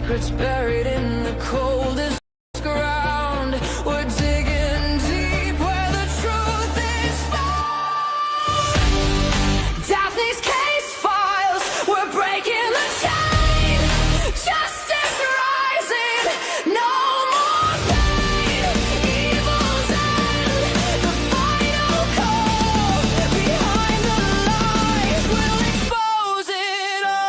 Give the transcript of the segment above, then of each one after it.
secrets buried in the coldest ground. We're digging deep where the truth is found. Daphne's case files, we're breaking the chain. Justice rising, no more pain. Evil's end, the final call. Behind the lies, we'll expose it all.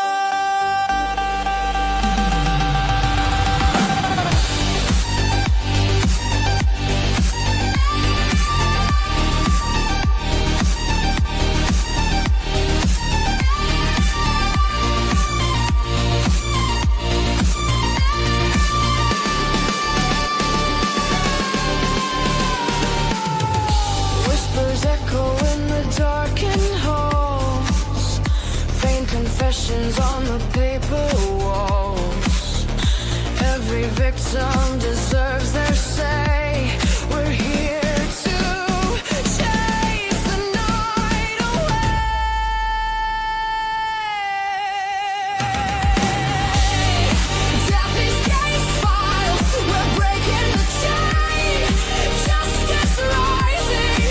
Whispers echo in the darkened halls. Faint confessions on the paper walls. Every victim deserves their say. We're here to chase the night away. Daphne's case files, we're breaking the chain. Justice rising,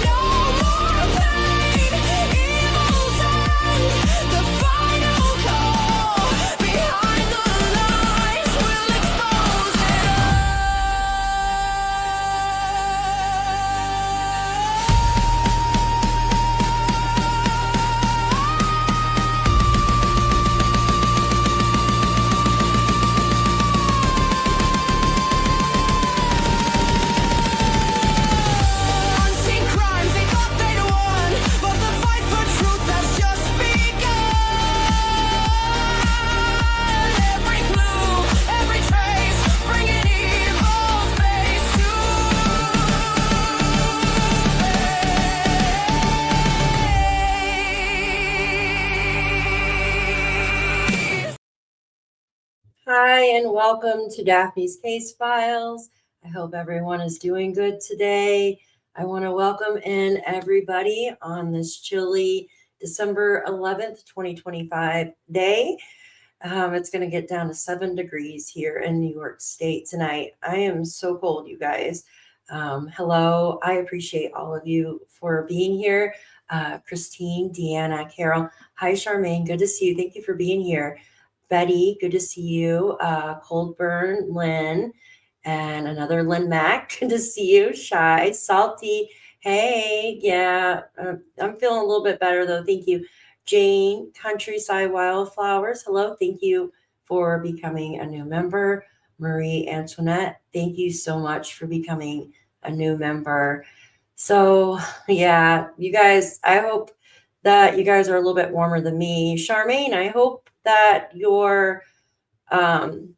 no more pain. Evil's end, the final call. Behind the lies, we'll expose it all. Unseen crimes, they thought they'd won, but the fight for truth has just begun. Every clue, every trace, bringing evil face to face. Hi, and welcome to Daphne's Case Files. I hope everyone is doing good today. I want to welcome in everybody on this chilly December 11th, 2025 day. It's going to get down to 7 degrees here in New York State tonight. I am so cold, you guys. Hello. I appreciate all of you for being here. Christine, Deanna, Carol. Hi, Charmaine. Good to see you. Thank you for being here. Betty, good to see you. Coldburn, Lynn, and another Lynn Mac. Good to see you. Shy, Salty. Hey, yeah, I'm feeling a little bit better though. Thank you. Jane, Countryside Wildflowers. Hello. Thank you for becoming a new member. Marie Antoinette, thank you so much for becoming a new member. So yeah, you guys, I hope that you guys are a little bit warmer than me. Charmaine, I hope that your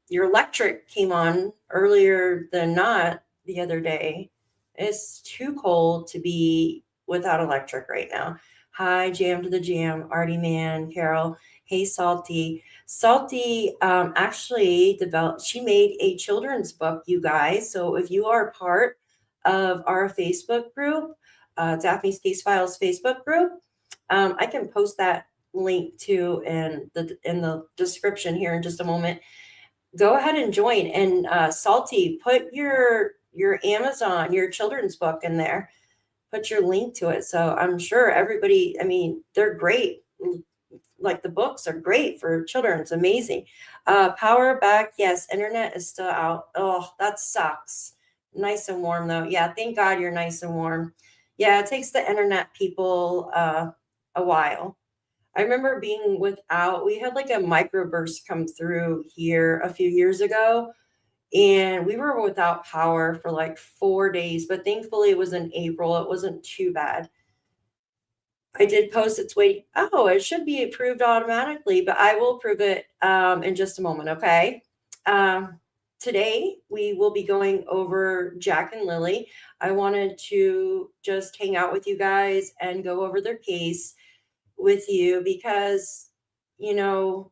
electric came on earlier than not the other day. It's too cold to be without electric right now. Hi, Jam to the Jam, Artie Man, Carol. Hey, Salty. Salty actually she made a children's book, you guys. So if you are part of our Facebook group, Daphne's Case Files Facebook group, I can post that link to in the description here in just a moment. Go ahead and join. And Salty, put your Amazon, your children's book in there. Put your link to it. So I'm sure everybody, I mean, they're great. Like the books are great for children. It's amazing. Power back. Yes. Internet is still out. Oh, that sucks. Nice and warm though. Yeah. Thank God you're nice and warm. Yeah. It takes the internet people a while. I remember being without, we had like a microburst come through here a few years ago, and we were without power for like 4 days, but thankfully it was in April. It wasn't too bad. I did post it's waiting. Oh, it should be approved automatically, but I will approve it in just a moment. Okay. Today we will be going over Jack and Lilly. I wanted to just hang out with you guys and go over their case with you because, you know,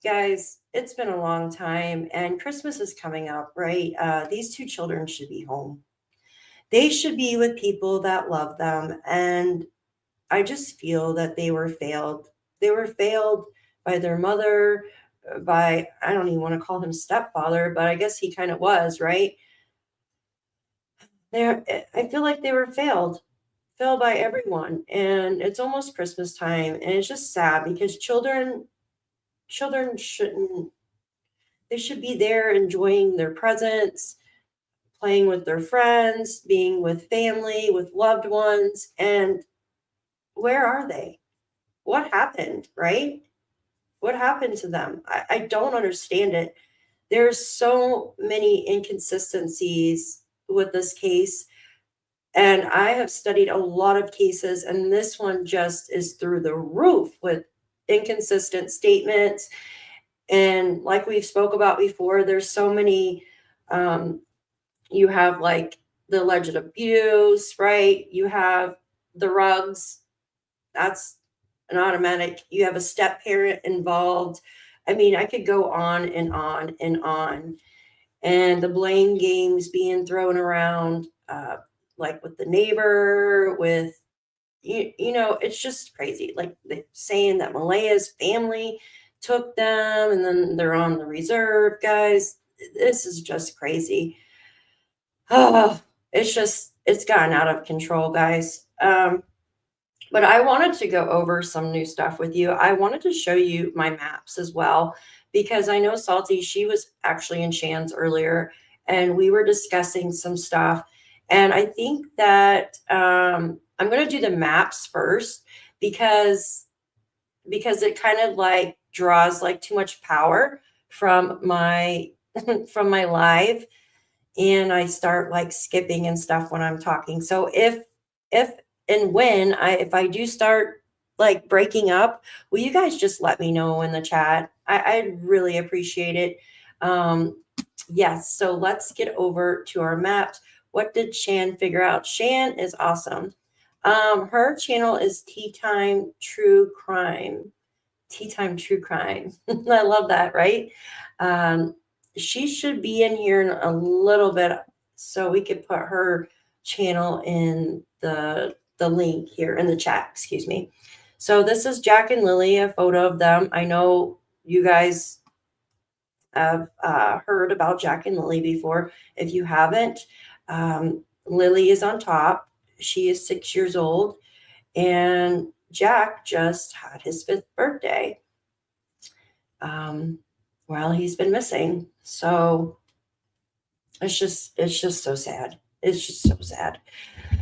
guys, it's been a long time and Christmas is coming up, right? These two children should be home. They should be with people that love them. And I just feel that they were failed. They were failed by their mother, by, I don't even want to call him stepfather, but I guess he kind of was, right? I feel like they were failed by everyone, and it's almost Christmas time, and it's just sad because children shouldn't, they should be there enjoying their presents, playing with their friends, being with family, with loved ones. And where are they? What happened, right? What happened to them? I don't understand it. There's so many inconsistencies with this case. And I have studied a lot of cases, and this one just is through the roof with inconsistent statements. And like we've spoke about before, there's so many, you have like the alleged abuse, right? You have the rugs. That's an automatic. You have a step parent involved. I mean, I could go on and on and on. And the blame games being thrown around, like with the neighbor, with, it's just crazy. Like saying that Malaya's family took them and then they're on the reserve, guys. This is just crazy. Oh, it's gotten out of control, guys. But I wanted to go over some new stuff with you. I wanted to show you my maps as well, because I know Salty, she was actually in Shan's earlier, and we were discussing some stuff. And I think that I'm going to do the maps first because it kind of like draws like too much power from my from my live, and I start like skipping and stuff when I'm talking. So if and when if I do start like breaking up, will you guys just let me know in the chat? I'd really appreciate it. Yes, so let's get over to our maps. What did Shan figure out? Shan is awesome. Her channel is Tea Time True Crime. Tea Time True Crime. I love that, right? She should be in here in a little bit, so we could put her channel in the link here in the chat, excuse me. So this is Jack and Lilly, a photo of them. I know you guys have heard about Jack and Lilly before. If you haven't, Lilly is on top. She is 6 years old, and Jack just had his 5th birthday. Well, he's been missing. So it's just so sad. It's just so sad.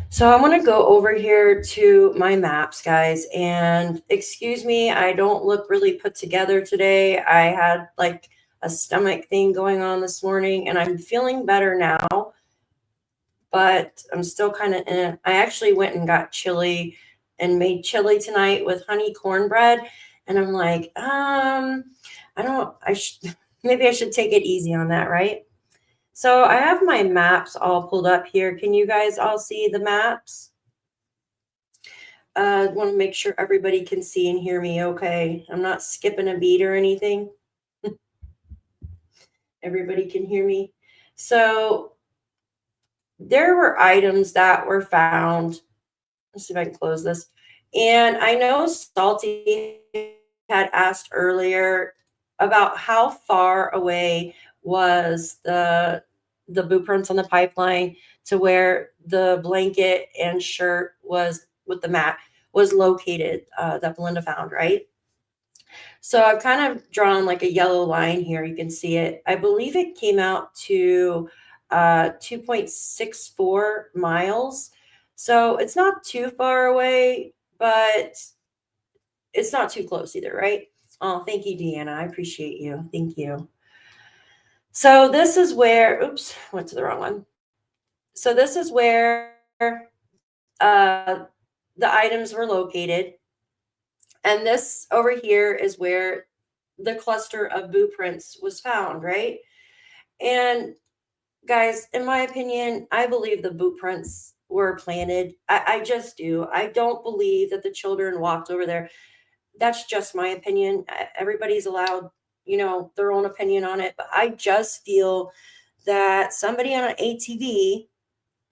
So I want to go over here to my maps, guys, and excuse me, I don't look really put together today. I had like a stomach thing going on this morning, and I'm feeling better now, but I'm still kind of in it. I actually went and got chili and made chili tonight with honey cornbread, and I'm like, maybe I should take it easy on that, right? So I have my maps all pulled up here. Can you guys all see the maps? I want to make sure everybody can see and hear me okay. I'm not skipping a beat or anything. Everybody can hear me. So there were items that were found. Let's see if I can close this. And I know Salty had asked earlier about how far away was the boot prints on the pipeline to where the blanket and shirt was with the mat was located, that Belinda found, right? So I've kind of drawn like a yellow line here. You can see it. I believe it came out to 2.64 miles. So it's not too far away, but it's not too close either, right? Oh, thank you, Deanna. I appreciate you. Thank you. So this is where, oops, went to the wrong one. So this is where the items were located. And this over here is where the cluster of boot prints was found, right? And guys, in my opinion, I believe the boot prints were planted. I just do. I don't believe that the children walked over there. That's just my opinion. Everybody's allowed, their own opinion on it. But I just feel that somebody on an ATV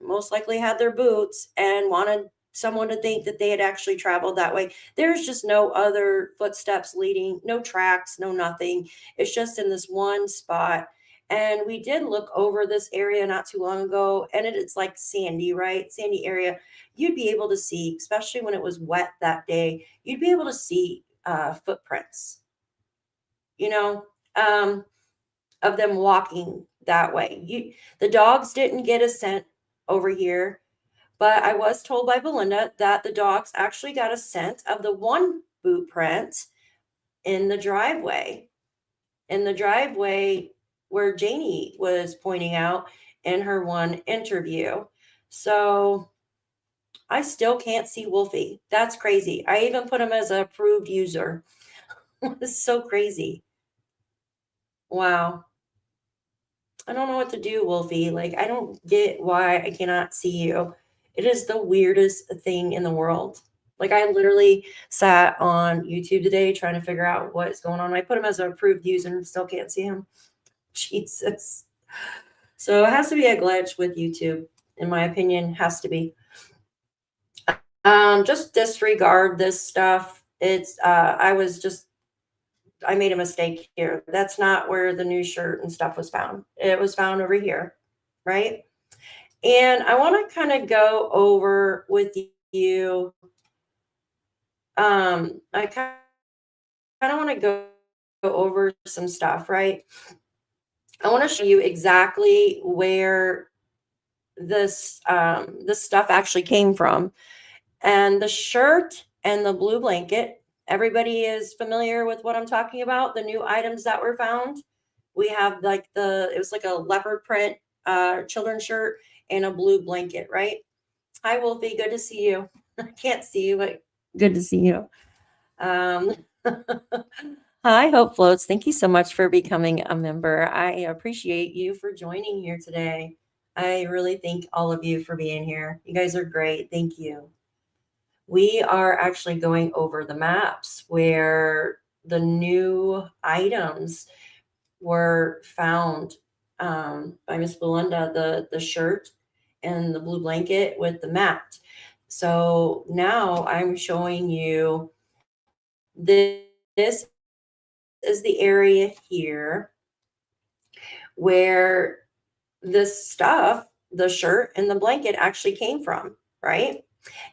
most likely had their boots and wanted someone to think that they had actually traveled that way. There's just no other footsteps leading, no tracks, no nothing. It's just in this one spot. And we did look over this area not too long ago, and it's like sandy, right? Sandy area. You'd be able to see, especially when it was wet that day, you'd be able to see footprints, you know, um, of them walking that way. The dogs didn't get a scent over here, but I was told by Belinda that the dogs actually got a scent of the one boot print in the driveway. In the driveway where Janie was pointing out in her one interview. So I still can't see Wolfie. That's crazy. I even put him as an approved user. It's so crazy. Wow. I don't know what to do, Wolfie. Like, I don't get why I cannot see you. It is the weirdest thing in the world. Like, I literally sat on YouTube today trying to figure out what is going on. I put him as an approved user and still can't see him. Jesus. So it has to be a glitch with YouTube, in my opinion. Has to be. Just disregard this stuff. It's I made a mistake here. That's not where the new shirt and stuff was found. It was found over here, right? And I want to kind of go over with you. I kind of want to go over some stuff, right? I want to show you exactly where this stuff actually came from. And the shirt and the blue blanket, everybody is familiar with what I'm talking about. The new items that were found. We have like it was like a leopard print children's shirt and a blue blanket, right? Hi, Wolfie. Good to see you. I can't see you, but good to see you. Hi, Hope Floats. Thank you so much for becoming a member. I appreciate you for joining here today. I really thank all of you for being here. You guys are great. Thank you. We are actually going over the maps where the new items were found by Miss Belinda, the shirt and the blue blanket with the mat. So now I'm showing you this is the area here where this stuff, the shirt and the blanket actually came from, right?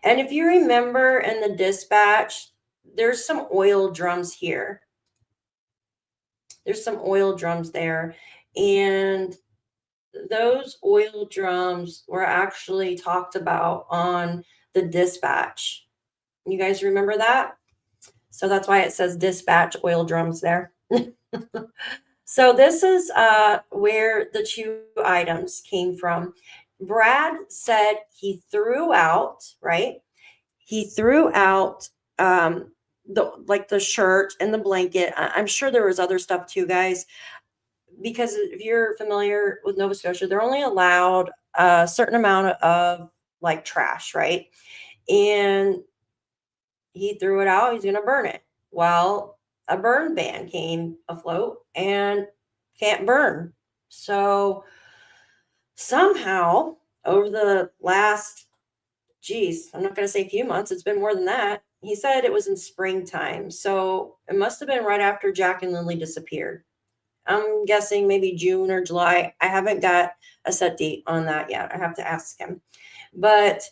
And if you remember in the dispatch, there's some oil drums here. There's some oil drums there. And those oil drums were actually talked about on the dispatch. You guys remember that? So that's why it says dispatch oil drums there. So this is where the two items came from. Brad said he threw out, right? He threw out the shirt and the blanket. I'm sure there was other stuff too, guys, because if you're familiar with Nova Scotia, they're only allowed a certain amount of like trash, right? And he threw it out. He's going to burn it. Well, a burn ban came afloat and can't burn. So somehow over the last, I'm not going to say a few months, it's been more than that. He said it was in springtime. So it must have been right after Jack and Lilly disappeared. I'm guessing maybe June or July. I haven't got a set date on that yet. I have to ask him. But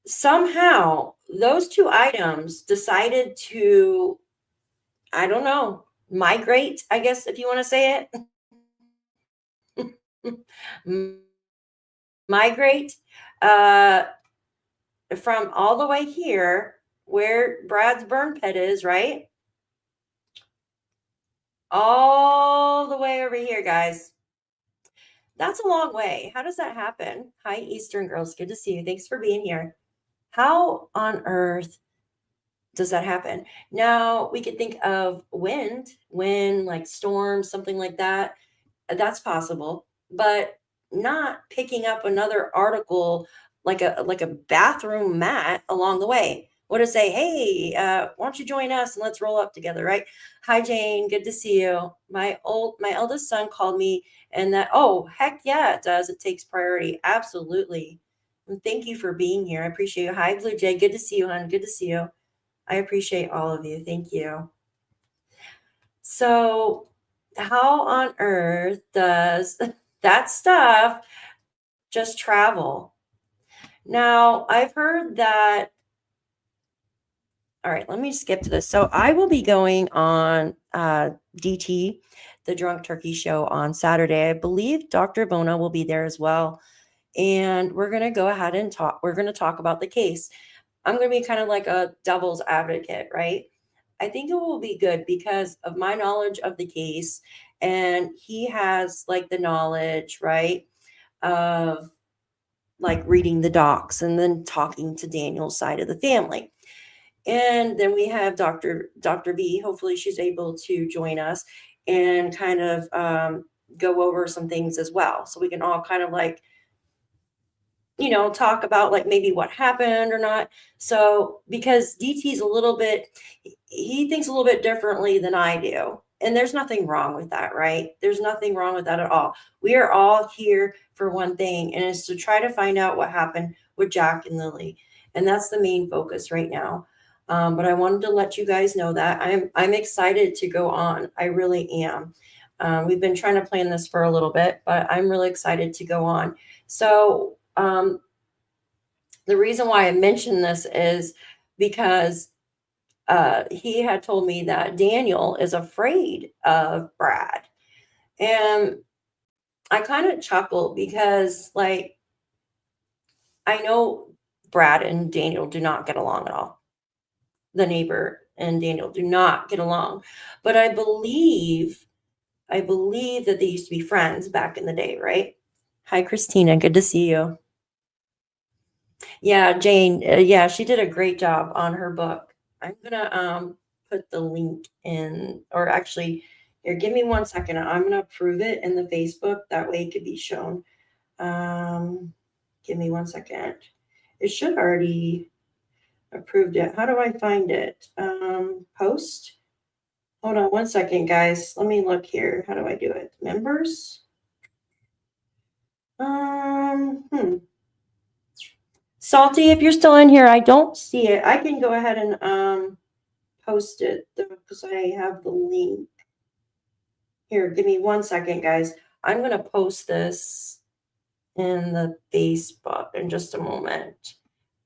somehow those two items decided to, I don't know, migrate, I guess, if you want to say it. Migrate from all the way here where Brad's burn pit is, right? All the way over here, guys. That's a long way. How does that happen? Hi, Eastern girls. Good to see you. Thanks for being here. How on earth does that happen? Now, we could think of wind, like storms, something like that. That's possible, but not picking up another article like a bathroom mat along the way. What to say, hey, why don't you join us and let's roll up together, right? Hi, Jane. Good to see you. My eldest son called me and that, oh, heck yeah, it does. It takes priority. Absolutely. And thank you for being here. I appreciate you. Hi, Blue Jay. Good to see you, hon. Good to see you. I appreciate all of you. Thank you. So, how on earth does that stuff just travel? Now, I've heard that. All right, let me skip to this. So, I will be going on DT, the Drunk Turkey Show, on Saturday. I believe Dr. Bona will be there as well. And we're going to go ahead and talk. We're going to talk about the case. I'm going to be kind of like a devil's advocate, right? I think it will be good because of my knowledge of the case. And he has like the knowledge, right, of like reading the docs and then talking to Daniel's side of the family. And then we have Dr. B. Hopefully she's able to join us and kind of go over some things as well. So we can all kind of like, talk about like maybe what happened or not. So because DT's a little bit, he thinks a little bit differently than I do. And there's nothing wrong with that, right? There's nothing wrong with that at all. We are all here for one thing, and it's to try to find out what happened with Jack and Lilly. And that's the main focus right now. But I wanted to let you guys know that I'm excited to go on. I really am. We've been trying to plan this for a little bit, but I'm really excited to go on. So the reason why I mentioned this is because he had told me that Daniel is afraid of Brad. And I kind of chuckled because, like, I know Brad and Daniel do not get along at all. The neighbor and Daniel do not get along. But I believe that they used to be friends back in the day, right? Hi, Christina. Good to see you. Yeah, Jane. Yeah, she did a great job on her book. I'm gonna put the link in, or actually, here, give me 1 second. I'm gonna approve it in the Facebook. That way it could be shown. Give me 1 second. It should already approved it. How do I find it? Post. Hold on 1 second, guys. Let me look here. How do I do it? Members. Salty, if you're still in here, I don't see it. I can go ahead and post it because I have the link. Here, give me 1 second, guys. I'm going to post this in the Facebook in just a moment.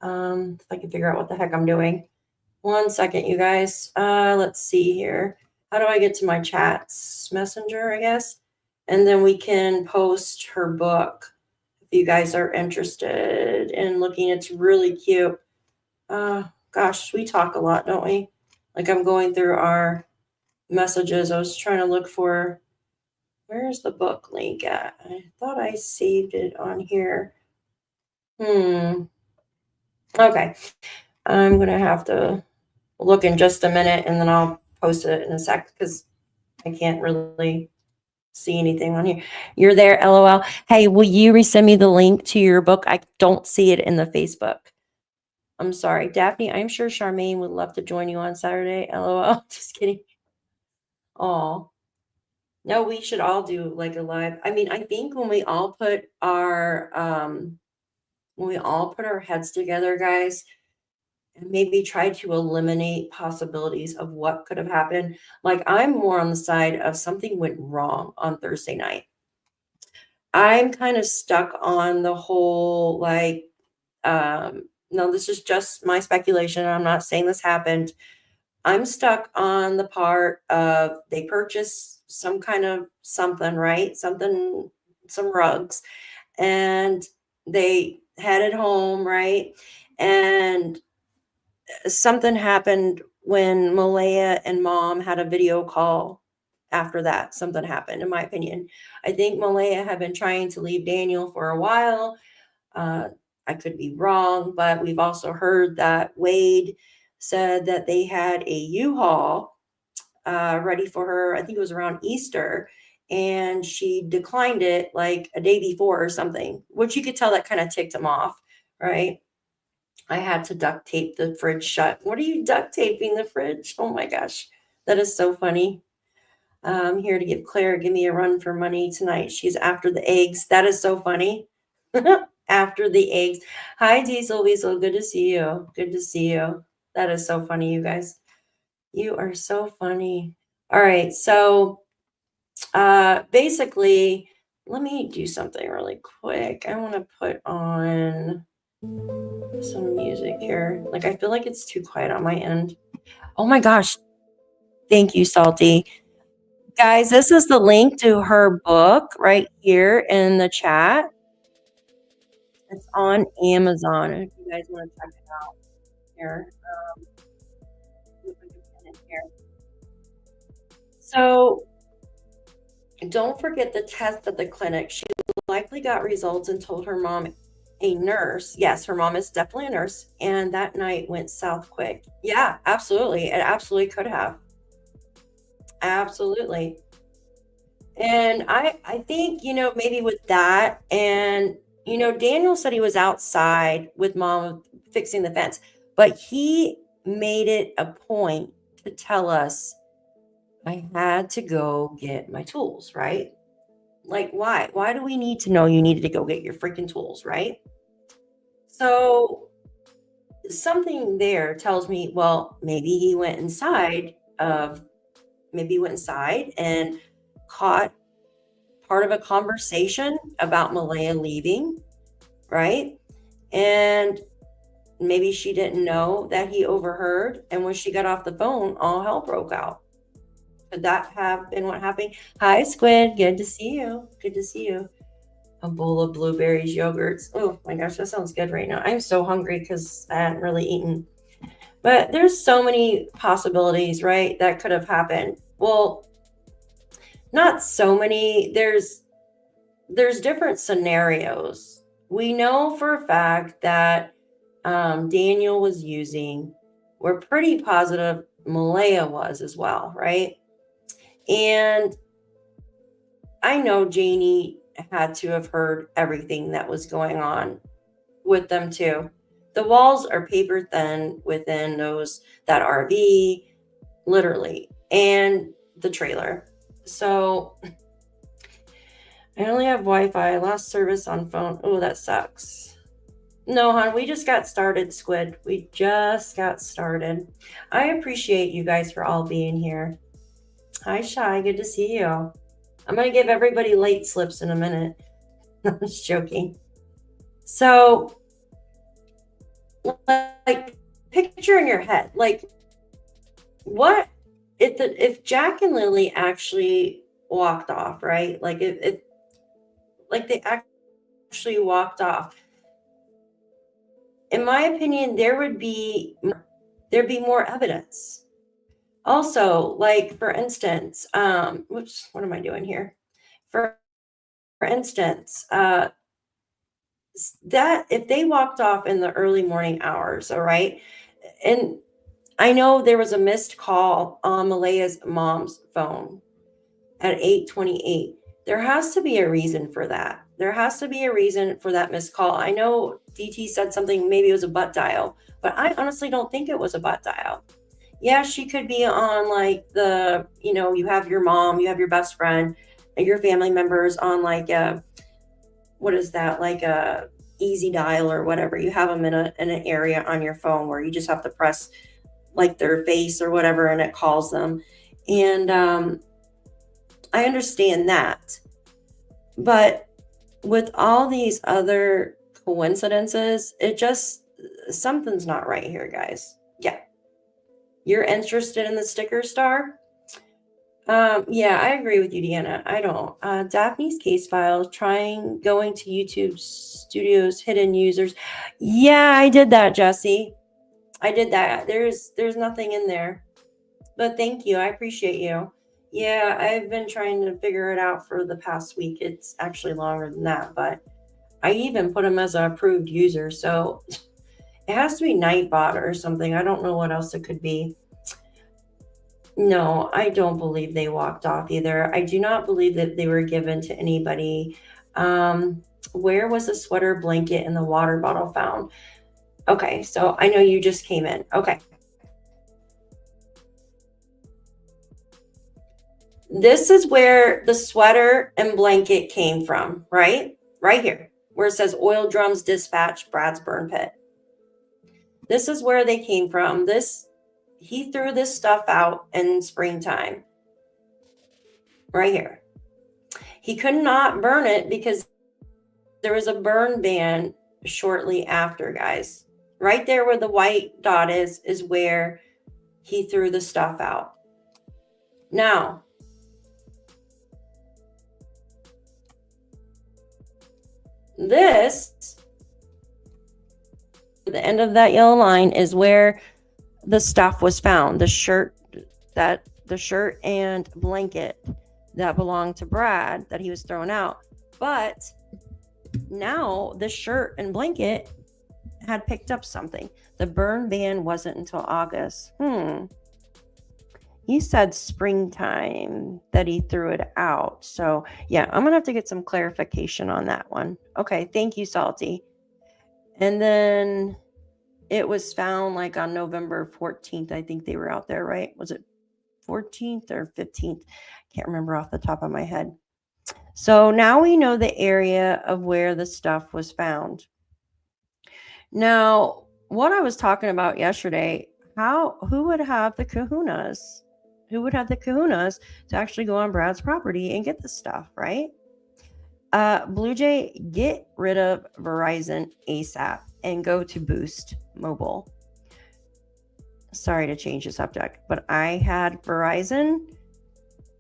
If I can figure out what the heck I'm doing. 1 second, you guys. Let's see here. How do I get to my chats? Messenger, I guess. And then we can post her book if you guys are interested in looking. It's really cute. Gosh, we talk a lot, don't we? Like, I'm going through our messages. I was trying to look for, where's the book link at? I thought I saved it on here. Okay. I'm going to have to look in just a minute, and then I'll post it in a sec because I can't really see anything on here. You're there, LOL. Hey, will you resend me the link to your book? I don't see it in the Facebook. I'm sorry. Daphne, I'm sure Charmaine would love to join you on Saturday. LOL. Just kidding. Oh, no, we should all do like a live. I mean, I think when we all put our heads together, guys, and maybe try to eliminate possibilities of what could have happened. Like, I'm more on the side of something went wrong on Thursday night. I'm kind of stuck on the whole, like, no, this is just my speculation. I'm not saying this happened. I'm stuck on the part of they purchased some kind of something, right? Some rugs, and they headed home, right? And something happened when Malaya and Mom had a video call. After that, something happened, in my opinion. I think Malaya had been trying to leave Daniel for a while. I could be wrong, but we've also heard that Wade said that they had a U-Haul ready for her. I think it was around Easter, and she declined it like a day before or something, which you could tell that kind of ticked him off, right? I had to duct tape the fridge shut. What are you duct taping the fridge? Oh my gosh, that is so funny. I'm here to give Claire, give me a run for money tonight. She's after the eggs. That is so funny. after the eggs. Hi, Diesel Weasel. Good to see you. Good to see you. That is so funny, you guys. You are so funny. All right. So basically, let me do something really quick. I want to put on some music here. Like, I feel like it's too quiet on my end. Oh my gosh. Thank you, Salty. Guys, this is the link to her book right here in the chat. It's on Amazon if you guys want to check it out here. If I can pin it here. So don't forget the test at the clinic. She likely got results and told her mom, a nurse. Yes, her mom is definitely a nurse. And that night went south quick. Yeah, absolutely. It absolutely could have. Absolutely. And I think, maybe with that, and Daniel said he was outside with mom fixing the fence, but he made it a point to tell us I had to go get my tools, right? Like, why? Why do we need to know you needed to go get your freaking tools, right? So something there tells me, well, maybe he went inside and caught part of a conversation about Malaya leaving, right? And maybe she didn't know that he overheard. And when she got off the phone, all hell broke out. Could that have been what happened? Hi, Squid. Good to see you. Good to see you. A bowl of blueberries, yogurts. Oh my gosh, that sounds good right now. I'm so hungry because I hadn't really eaten. But there's so many possibilities, right? That could have happened. Well, not so many. There's different scenarios. We know for a fact that Daniel was using. We're pretty positive Malaya was as well, right? And I know Janie had to have heard everything that was going on with them too. The walls are paper thin within that RV, literally, and the trailer. So I only have Wi-Fi. I lost service on phone. Oh, that sucks. No, hon, we just got started, Squid. We just got started. I appreciate you guys for all being here. Hi, Shy. Good to see you. I'm going to give everybody late slips in a minute. I'm just joking. So, like, picture in your head, like, what if Jack and Lilly actually walked off, right? Like, if like they actually walked off. In my opinion, there'd be more evidence. Also, like, for instance, whoops, what am I doing here? For instance, that if they walked off in the early morning hours, all right, and I know there was a missed call on Malaya's mom's phone at 8:28. There has to be a reason for that. There has to be a reason for that missed call. I know DT said something, maybe it was a butt dial, but I honestly don't think it was a butt dial. Yeah, she could be on like you have your mom, you have your best friend, and your family members on like what is that, like a easy dial or whatever. You have them in an area on your phone where you just have to press like their face or whatever and it calls them. And I understand that. But with all these other coincidences, something's not right here, guys. Yeah. You're interested in the sticker star? Yeah, I agree with you, Deanna. I don't. Daphne's case file, going to YouTube Studios hidden users. Yeah, I did that, Jesse. I did that. There's nothing in there. But thank you. I appreciate you. Yeah, I've been trying to figure it out for the past week. It's actually longer than that, but I even put him as an approved user. So it has to be Nightbot or something. I don't know what else it could be. No, I don't believe they walked off either. I do not believe that they were given to anybody. Where was the sweater, blanket, and the water bottle found? Okay, so I know you just came in. Okay. This is where the sweater and blanket came from, right? Right here. where it says oil drums dispatched Brad's burn pit. This is where they came from. He threw this stuff out in springtime. Right here. He could not burn it because there was a burn ban shortly after, guys. Right there where the white dot is where he threw the stuff out. Now, this, the end of that yellow line, is where the stuff was found. The shirt and blanket that belonged to Brad that he was throwing out. But now the shirt and blanket had picked up something. The burn ban wasn't until August. He said springtime that he threw it out. So yeah, I'm gonna have to get some clarification on that one. Okay, thank you, Salty. And then it was found like on November 14th. I think they were out there, right? Was it 14th or 15th? Can't remember off the top of my head. So now we know the area of where the stuff was found. Now, what I was talking about yesterday, who would have the kahunas? Who would have the kahunas to actually go on Brad's property and get the stuff, right? Blue Jay, get rid of Verizon ASAP and go to Boost Mobile. Sorry to change the subject, but I had Verizon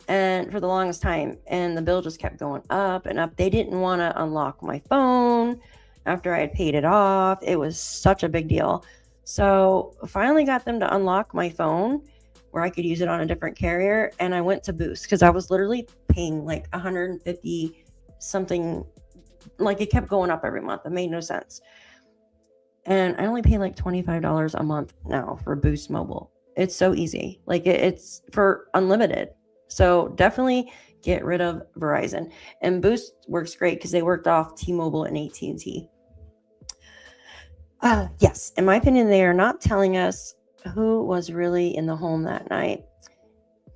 and for the longest time, and the bill just kept going up and up. They didn't want to unlock my phone after I had paid it off. It was such a big deal. So finally got them to unlock my phone where I could use it on a different carrier. And I went to Boost because I was literally paying like 150 something. Like it kept going up every month. It made no sense. And I only pay like $25 a month now for Boost Mobile. It's so easy. Like it's for unlimited. So definitely get rid of Verizon. And Boost works great because they worked off T-Mobile and AT&T. Yes, in my opinion, they are not telling us who was really in the home that night.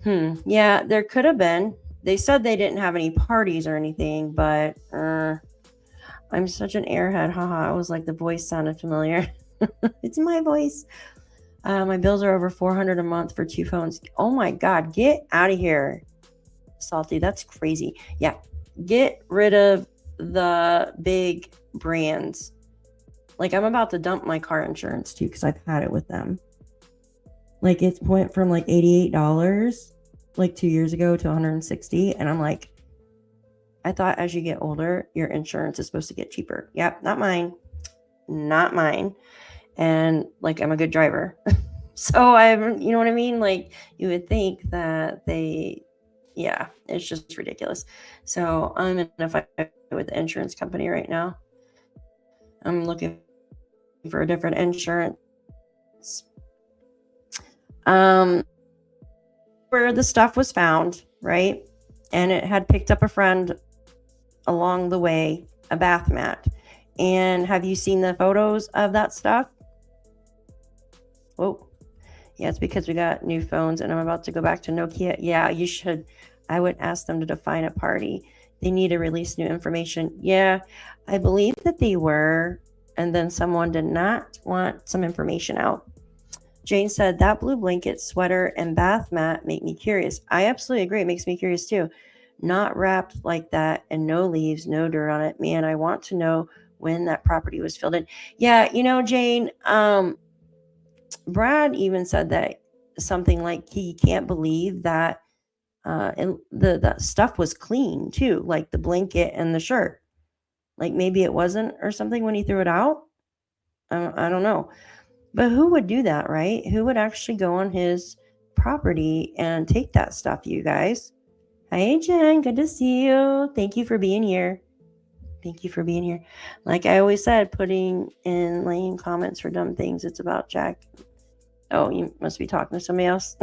Yeah, there could have been. They said they didn't have any parties or anything, but I'm such an airhead. Haha, I was like, the voice sounded familiar. It's my voice. My bills are over $400 a month for 2 phones. Oh my God, get out of here, Salty. That's crazy. Yeah, get rid of the big brands. Like I'm about to dump my car insurance too because I've had it with them. Like it went from like $88 like 2 years ago to $160, and I'm like, I thought as you get older, your insurance is supposed to get cheaper. Yep, not mine. And like I'm a good driver. So you know what I mean? Like you would think that it's just ridiculous. So I'm in a fight with the insurance company right now. I'm looking for a different insurance. Where the stuff was found, right? And it had picked up a friend along the way, a bath mat. And have you seen the photos of that stuff? Whoa. Yeah, it's because we got new phones and I'm about to go back to Nokia. Yeah, you should. I would ask them to define a party. They need to release new information. Yeah, I believe that they were. And then someone did not want some information out. Jane said, that blue blanket, sweater, and bath mat make me curious. I absolutely agree. It makes me curious too. Not wrapped like that and no leaves, no dirt on it. Man, I want to know when that property was filled in. Yeah, you know, Jane, Brad even said that something like he can't believe that the stuff was clean too, like the blanket and the shirt. Like maybe it wasn't or something when he threw it out. I don't know. But who would do that, right? Who would actually go on his property and take that stuff, you guys? Hi, Jen. Good to see you. Thank you for being here. Like I always said, putting in laying comments for dumb things. It's about Jack. Oh, you must be talking to somebody else.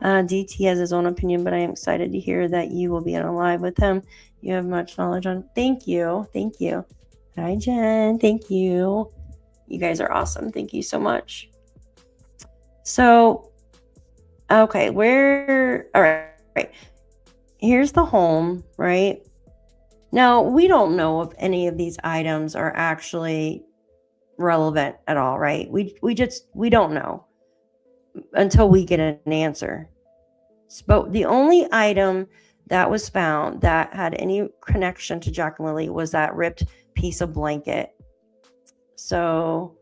DT has his own opinion, but I am excited to hear that you will be on a live with him. You have much knowledge on. Thank you. Hi, Jen. Thank you. You guys are awesome. Thank you so much. So, okay, all right. Here's the home, right? Now, we don't know if any of these items are actually relevant at all, right? We don't know until we get an answer. But the only item that was found that had any connection to Jack and Lilly was that ripped piece of blanket. So,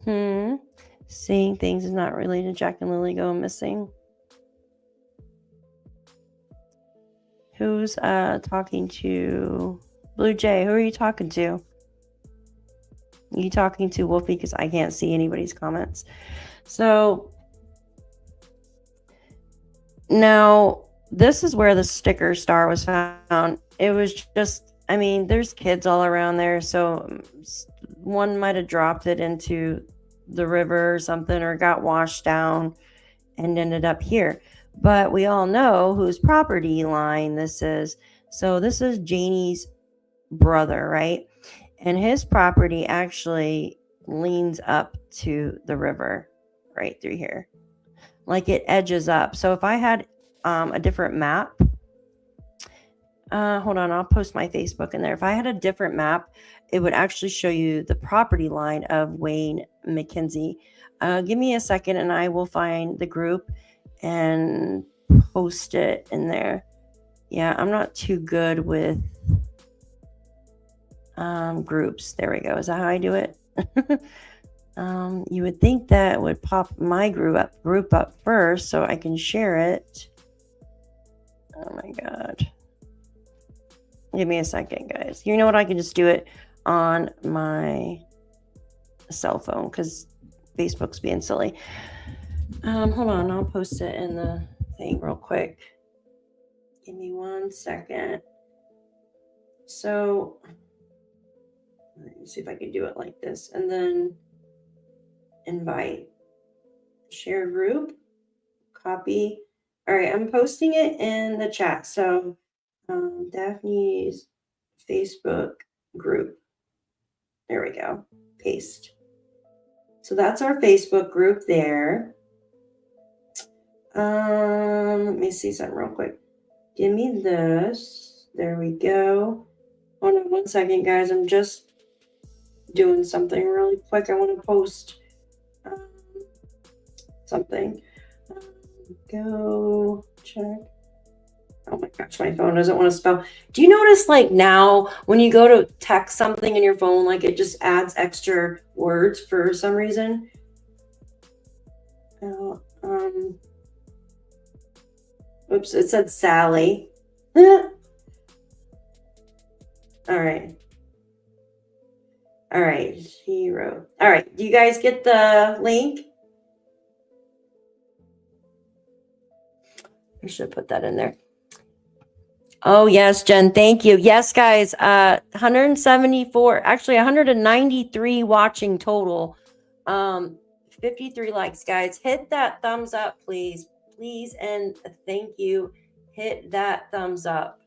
seeing things is not related to Jack and Lilly go missing. Who's talking to Blue Jay? Who are you talking to? Are you talking to Wolfie? Because I can't see anybody's comments. So now this is where the sticker star was found. It was just, I mean, there's kids all around there, so one might have dropped it into the river or something, or got washed down and ended up here. But we all know whose property line this is. So this is Janie's brother, right? And his property actually leans up to the river right through here. Like it edges up. So if I had a different map, hold on, I'll post my Facebook in there. If I had a different map, it would actually show you the property line of Wayne McKenzie. Give me a second and I will find the group and post it in there. Yeah, I'm not too good with groups. There we go. Is that how I do it? You would think that would pop my group up first so I can share it. Oh my God. Give me a second, guys. You know what? I can just do it on my cell phone because Facebook's being silly. Hold on. I'll post it in the thing real quick. Give me 1 second. So let me see if I can do it like this. And then invite, share group, copy. All right, I'm posting it in the chat. So Daphne's Facebook group. There we go. Paste. So that's our Facebook group there. Let me see something real quick. Give me this. There we go. Hold on 1 second, guys. I'm just doing something really quick. I want to post something. Go check. Oh my gosh, my phone doesn't want to spell. Do you notice like now when you go to text something in your phone, like it just adds extra words for some reason? Oops, it said Sally. All right. All right, hero. All right, do you guys get the link? I should put that in there. Oh, yes, Jen, thank you. Yes, guys, 174, actually 193 watching total. 53 likes, guys. Hit that thumbs up, please. Please, and thank you. Hit that thumbs up.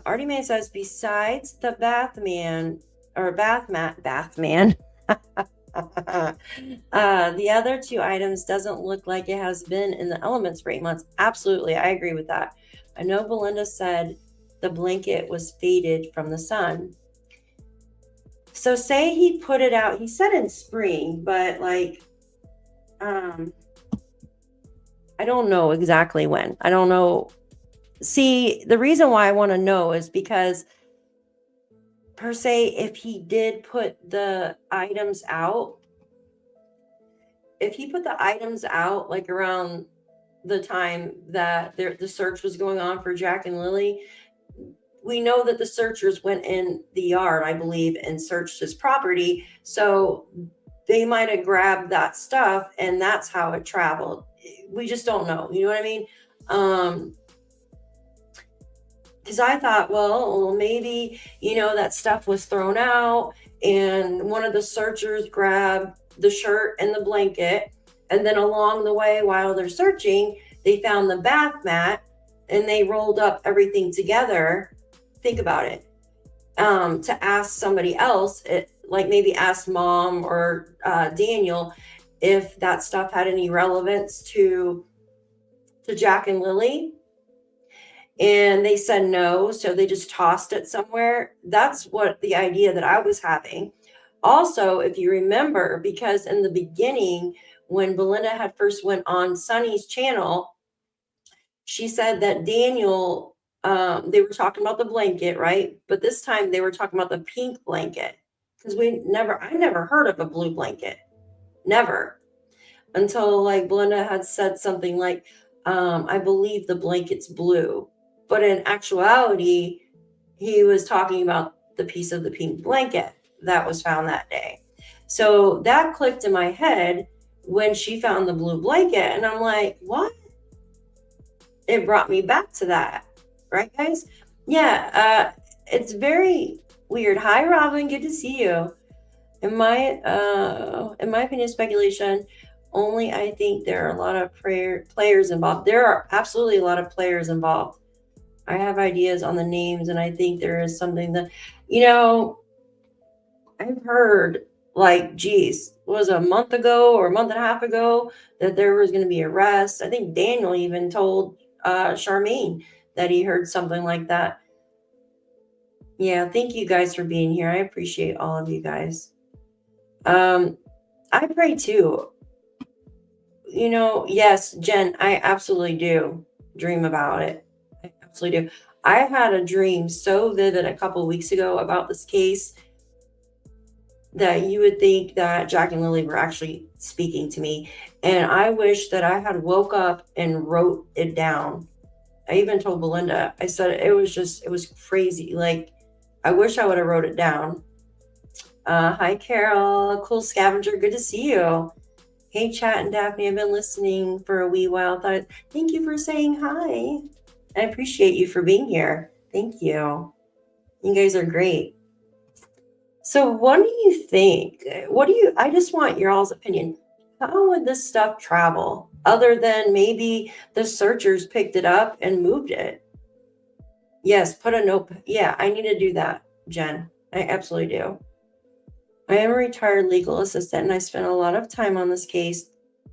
Artie Man says, besides the Bathman, the other two items doesn't look like it has been in the elements for 8 months. Absolutely, I agree with that. I know Belinda said the blanket was faded from the sun. So say he put it out, he said in spring, but like, I don't know exactly when. I don't know. See, the reason why I want to know is because per se, if he did put the items out, if he put the items out like around the time that the search was going on for Jack and Lilly, we know that the searchers went in the yard, I believe, and searched his property. So they might have grabbed that stuff and that's how it traveled. We just don't know. You know what I mean? Because I thought, well, maybe, you know, that stuff was thrown out and one of the searchers grabbed the shirt and the blanket. And then along the way, while they're searching, they found the bath mat and they rolled up everything together. Think about it. To ask somebody else, like maybe ask Mom or Daniel if that stuff had any relevance to Jack and Lilly. and they said no, so they just tossed it somewhere. That's what the idea that I was having. Also, if you remember, because in the beginning, when Belinda had first went on Sunny's channel, she said that Daniel, they were talking about the blanket, right? But this time they were talking about the pink blanket, because I never heard of a blue blanket, never, until like Belinda had said something like, I believe the blanket's blue, but in actuality, he was talking about the piece of the pink blanket that was found that day. So that clicked in my head when she found the blue blanket, and I'm like, what? It brought me back to that, right, guys? Yeah, it's very weird. Hi, Robin, good to see you. In my opinion, speculation only. I think there are a lot of players involved. There are absolutely a lot of players involved. I have ideas on the names, and I think there is something that, I've heard, like, geez, was it a month ago or a month and a half ago that there was going to be arrests. I think Daniel even told Charmaine that he heard something like that. Yeah, thank you guys for being here. I appreciate all of you guys. I pray too. Yes, Jen, I absolutely do dream about it. I absolutely do. I had a dream so vivid a couple weeks ago about this case that you would think that Jack and Lilly were actually speaking to me. And I wish that I had woke up and wrote it down. I even told Belinda, I said it was crazy. Like, I wish I would have wrote it down. Hi, Carol. Cool Scavenger. Good to see you. Hey, Chat and Daphne. I've been listening for a wee while. Thank you for saying hi. I appreciate you for being here. Thank you. You guys are great. So what do you think? I just want your all's opinion. How would this stuff travel other than maybe the searchers picked it up and moved it? Yes, put a note. Yeah, I need to do that, Jen. I absolutely do. I am a retired legal assistant, and I spent a lot of time on this case.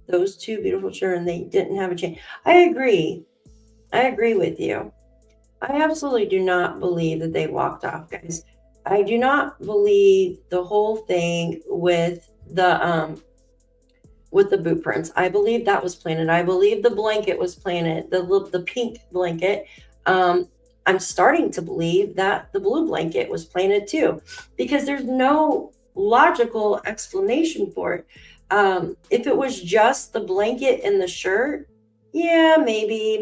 Those two beautiful children, they didn't have a chance. I agree with you. I absolutely do not believe that they walked off, guys. I do not believe the whole thing with the boot prints. I believe that was planted. I believe the blanket was planted, the pink blanket. I'm starting to believe that the blue blanket was planted too, because there's no logical explanation for it. If it was just the blanket and the shirt, yeah, maybe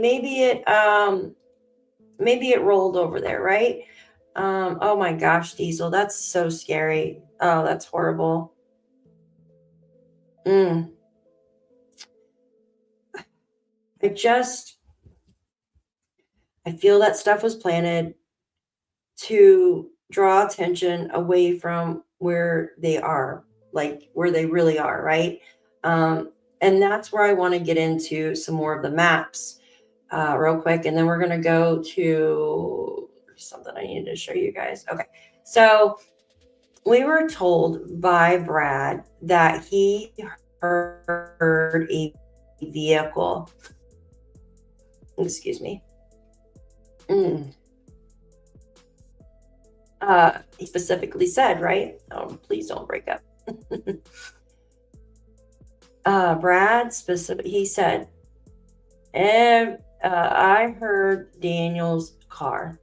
it rolled over there, right? Oh my gosh, Diesel, that's so scary. Oh, that's horrible. I feel that stuff was planted to draw attention away from where they are, like where they really are, right? And that's where I want to get into some more of the maps real quick, and then we're going to go to something I needed to show you guys. Okay, so we were told by Brad that he heard a vehicle. Excuse me. He specifically said, right? Oh, please don't break up. Brad he said, I heard Daniel's car.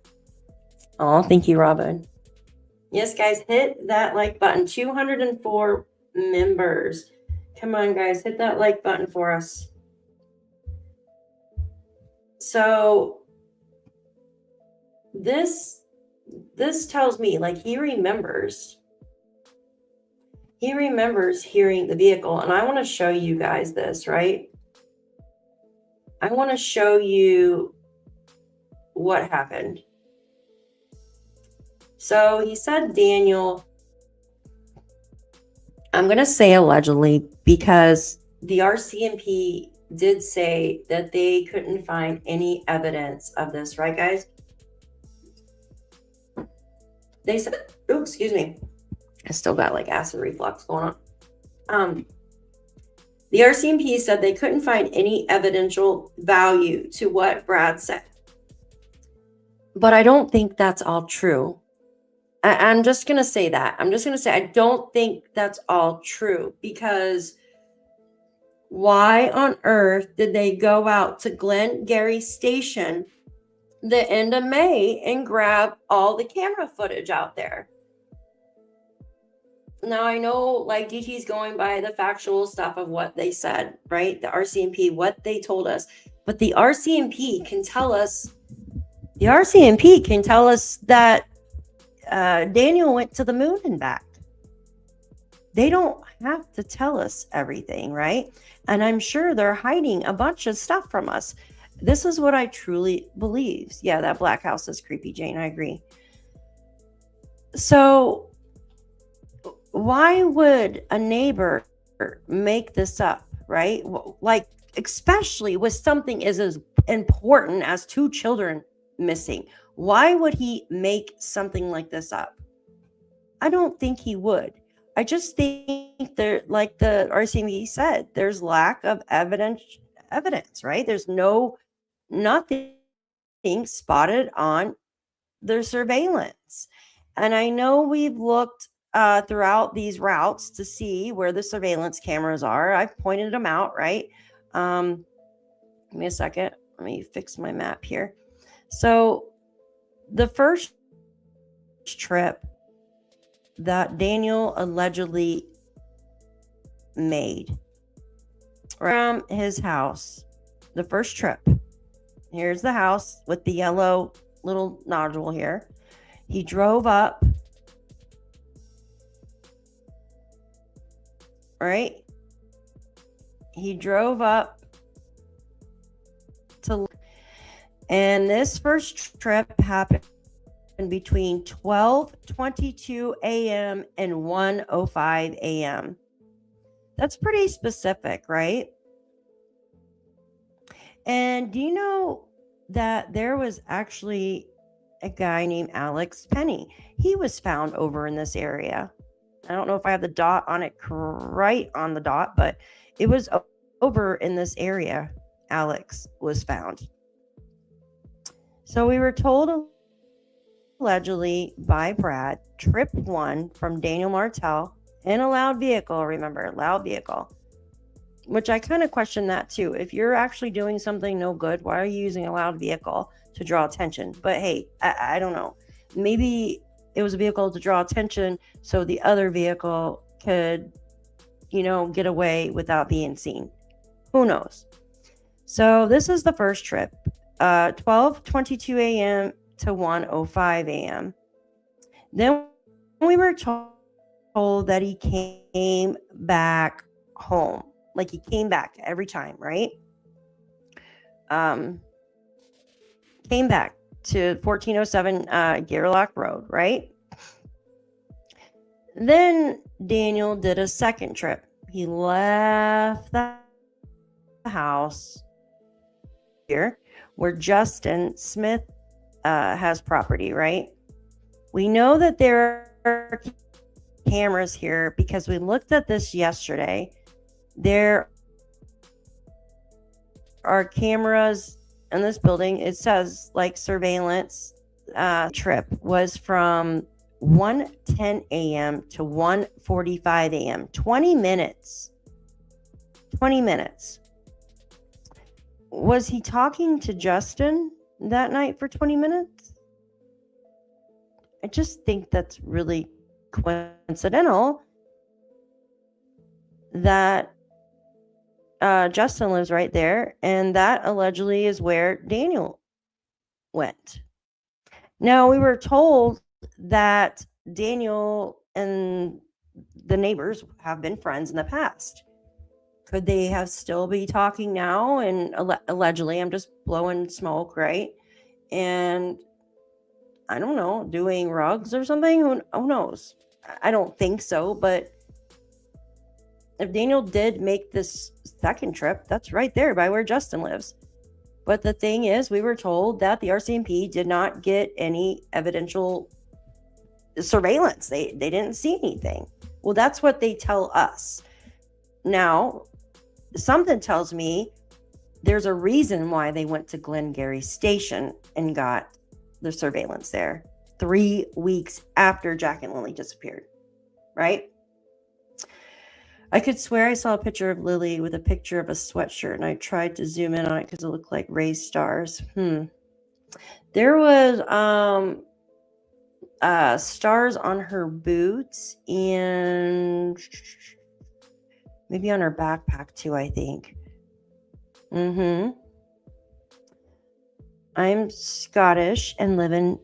Oh, thank you, Robin. Yes, guys, hit that like button. 204 members. Come on, guys, hit that like button for us. So this tells me, like, he remembers hearing the vehicle. And I want to show you guys this, right? I want to show you what happened. So he said Daniel, I'm going to say allegedly, because the RCMP did say that they couldn't find any evidence of this, right, guys? They said, oh, excuse me. I still got like acid reflux going on. The RCMP said they couldn't find any evidential value to what Brad said. But I don't think that's all true. I'm just going to say that. I'm just going to say I don't think that's all true, because why on earth did they go out to Glengarry Station the end of May and grab all the camera footage out there? Now, I know like DT's going by the factual stuff of what they said, right? The RCMP, what they told us. But the RCMP can tell us that Daniel went to the moon and back. They don't have to tell us everything, right? And I'm sure they're hiding a bunch of stuff from us. This is what I truly believe. Yeah, that black house is creepy, Jane. I agree. So why would a neighbor make this up, right? Like, especially with something as important as 2 children missing. Why would he make something like this up? I don't think he would. I just think there, like the RCMP said, there's lack of evidence, right? There's nothing spotted on their surveillance. And I know we've looked throughout these routes to see where the surveillance cameras are. I've pointed them out, right? Give me a second. Let me fix my map here. So the first trip that Daniel allegedly made from his house, the first trip, here's the house with the yellow little nodule here. He drove up, right? He drove up to, and this first trip happened between 12:22 a.m. and 1:05 a.m. That's pretty specific, right? And do you know that there was actually a guy named Alex Penny? He was found over in this area. I don't know if I have the dot on it right on the dot, but it was over in this area. Alex was found. So we were told allegedly by Brad, trip 1 from Daniel Martell in a loud vehicle. Remember, loud vehicle, which I kind of question that too. If you're actually doing something no good, why are you using a loud vehicle to draw attention? But hey, I don't know. Maybe it was a vehicle to draw attention so the other vehicle could, get away without being seen. Who knows? So this is the first trip, 12:22 a.m. to 1:05 a.m. Then we were told that he came back home. Like, he came back every time, right? Came back to 1407 Gairloch Road, right? Then Daniel did a second trip. He left the house here where Justin Smith has property, right? We know that there are cameras here because we looked at this yesterday. There are cameras in this building. It says like surveillance trip was from 1:10 a.m. to 1:45 a.m. 20 minutes. Was he talking to Justin that night for 20 minutes? I just think that's really coincidental that Justin lives right there, and that allegedly is where Daniel went. Now, we were told that Daniel and the neighbors have been friends in the past. Could they have still be talking now? And allegedly, I'm just blowing smoke, right? And I don't know, doing rugs or something? Who knows? I don't think so, but if Daniel did make this second trip, that's right there by where Justin lives. But the thing is, we were told that the RCMP did not get any evidential surveillance. They didn't see anything. Well, that's what they tell us. Now, something tells me there's a reason why they went to Glengarry Station and got the surveillance there 3 weeks after Jack and Lilly disappeared, right? I could swear I saw a picture of Lilly with a picture of a sweatshirt, and I tried to zoom in on it because it looked like raised stars. There was stars on her boots and maybe on her backpack too, I think. I'm Scottish and live in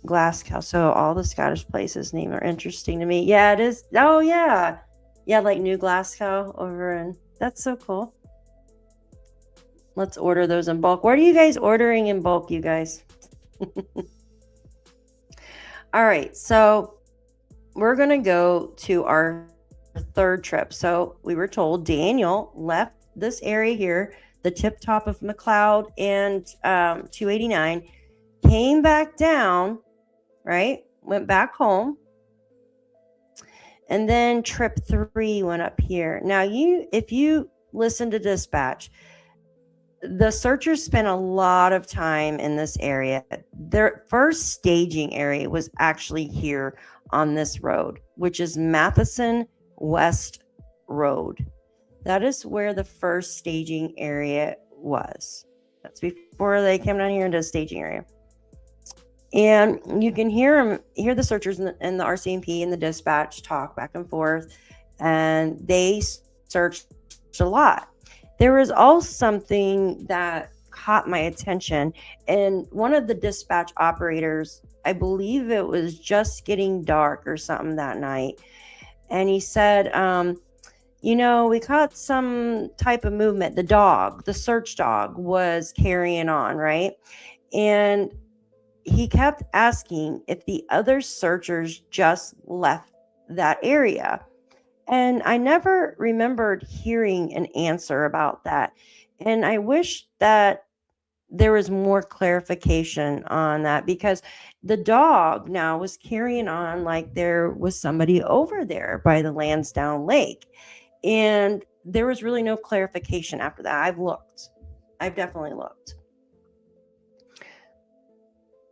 Glasgow, so all the Scottish places names are interesting to me. Yeah, it is. Oh yeah, like New Glasgow over in. That's so cool. Let's order those in bulk. What are you guys ordering in bulk, you guys? All right, so we're gonna go to our third trip. So we were told Daniel left this area here, the tip top of McLeod and 289, came back down, right? Went back home. And then trip 3 went up here. Now, if you listen to dispatch, the searchers spent a lot of time in this area. Their first staging area was actually here on this road, which is Matheson West Road. That is where the first staging area was. That's before they came down here into the staging area. And you can hear the searchers and the RCMP and the dispatch talk back and forth, and they searched a lot. There was also something that caught my attention, and one of the dispatch operators, I believe it was just getting dark or something that night, and he said, we caught some type of movement. The search dog was carrying on, right? And he kept asking if the other searchers just left that area. And I never remembered hearing an answer about that. And I wish that there was more clarification on that, because the dog now was carrying on like there was somebody over there by the Landsdowne Lake. And there was really no clarification after that. I've definitely looked.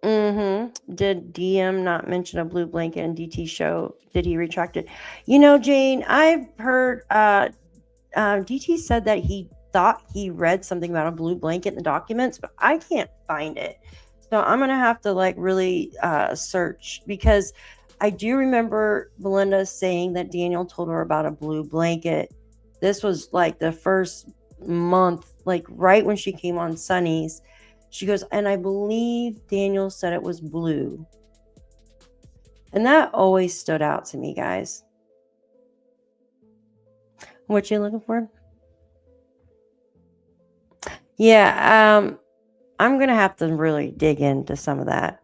Did DM not mention a blue blanket in DT show? Did he retract it? Jane, I've heard DT said that he thought he read something about a blue blanket in the documents, but I can't find it. So I'm going to have to really search, because I do remember Belinda saying that Daniel told her about a blue blanket. This was like the first month, like right when she came on Sunny's. She goes, and I believe Daniel said it was blue. And that always stood out to me, guys. What you looking for? Yeah, I'm going to have to really dig into some of that.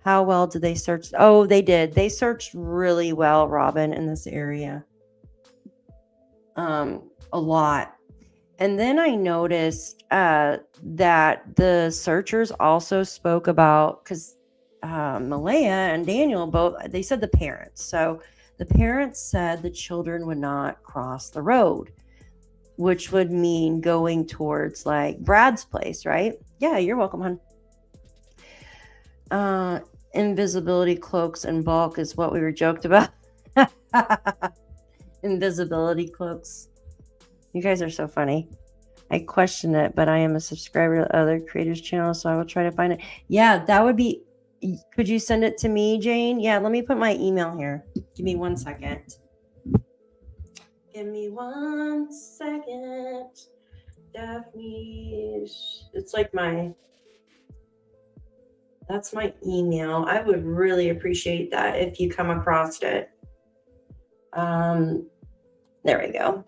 How well did they search? Oh, they did. They searched really well, Robin, in this area. A lot. And then I noticed that the searchers also spoke about, because Malaya and Daniel both, they said the parents. So the parents said the children would not cross the road, which would mean going towards like Brad's place, right? Yeah, you're welcome, hon. Invisibility cloaks in bulk is what we were joked about. Invisibility cloaks. You guys are so funny. I question it, but I am a subscriber to other creators' channels, so I will try to find it. Yeah, that would be... Could you send it to me, Jane? Yeah, let me put my email here. Give me 1 second. Give me 1 second. Daphne... It's like that's my email. I would really appreciate that if you come across it. There we go.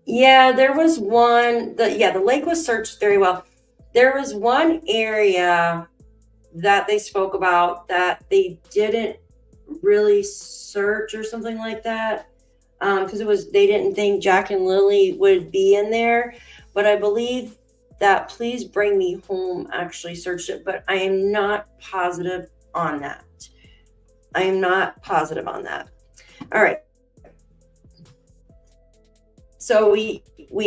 Yeah, there was one. The lake was searched very well. There was one area that they spoke about that they didn't really search or something like that, because they didn't think Jack and Lilly would be in there. But I believe that Please Bring Me Home actually searched it, but I am not positive on that. All right. So we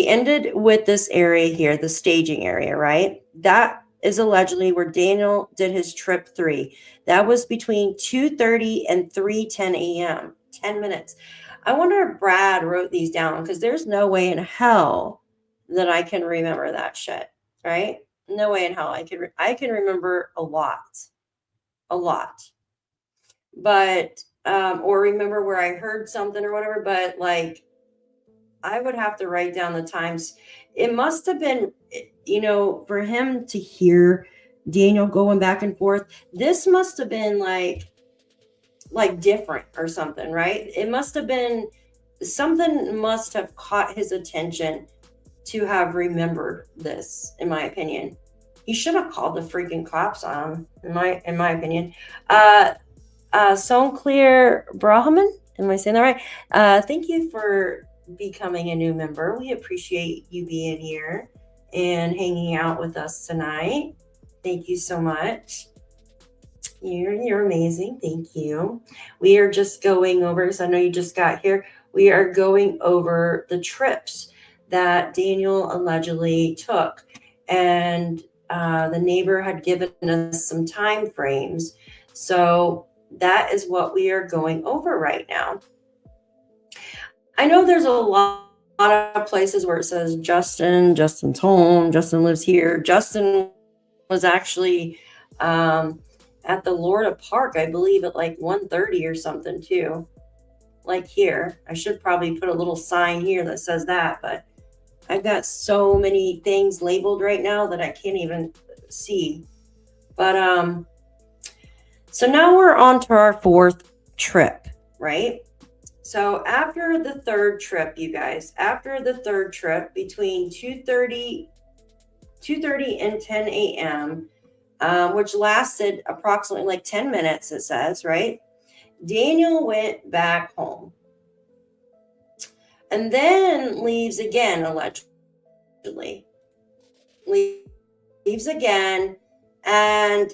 ended with this area here, the staging area, right? that is allegedly where Daniel did his trip 3. That was between 2:30 and 3:10 a.m. 10 minutes. I wonder if Brad wrote these down, because there's no way in hell that I can remember that shit, right? No way in hell I can remember a lot. But or remember where I heard something or whatever, but like I would have to write down the times. It must have been, for him to hear Daniel going back and forth. This must have been like different or something, right? It must have been something must have caught his attention to have remembered this, in my opinion. He should have called the freaking cops on him, in my opinion. Sonclear Brahman, am I saying that right? Thank you for becoming a new member. We appreciate you being here and hanging out with us tonight. Thank you so much. You're amazing. Thank you. We are just going over, so I know you just got here. We are going over the trips that Daniel allegedly took. And the neighbor had given us some time frames. So that is what we are going over right now. I know there's a lot of places where it says Justin's home, Justin lives here. Justin was actually at the Lorda Park, I believe, at like 1:30 or something too. Like here. I should probably put a little sign here that says that, but I've got so many things labeled right now that I can't even see. But so now we're on to our 4th trip, right? So after the 3rd trip, you guys, between 2:30 and 10 a.m., which lasted approximately like 10 minutes, it says, right? Daniel went back home and then leaves again, allegedly. Leaves again and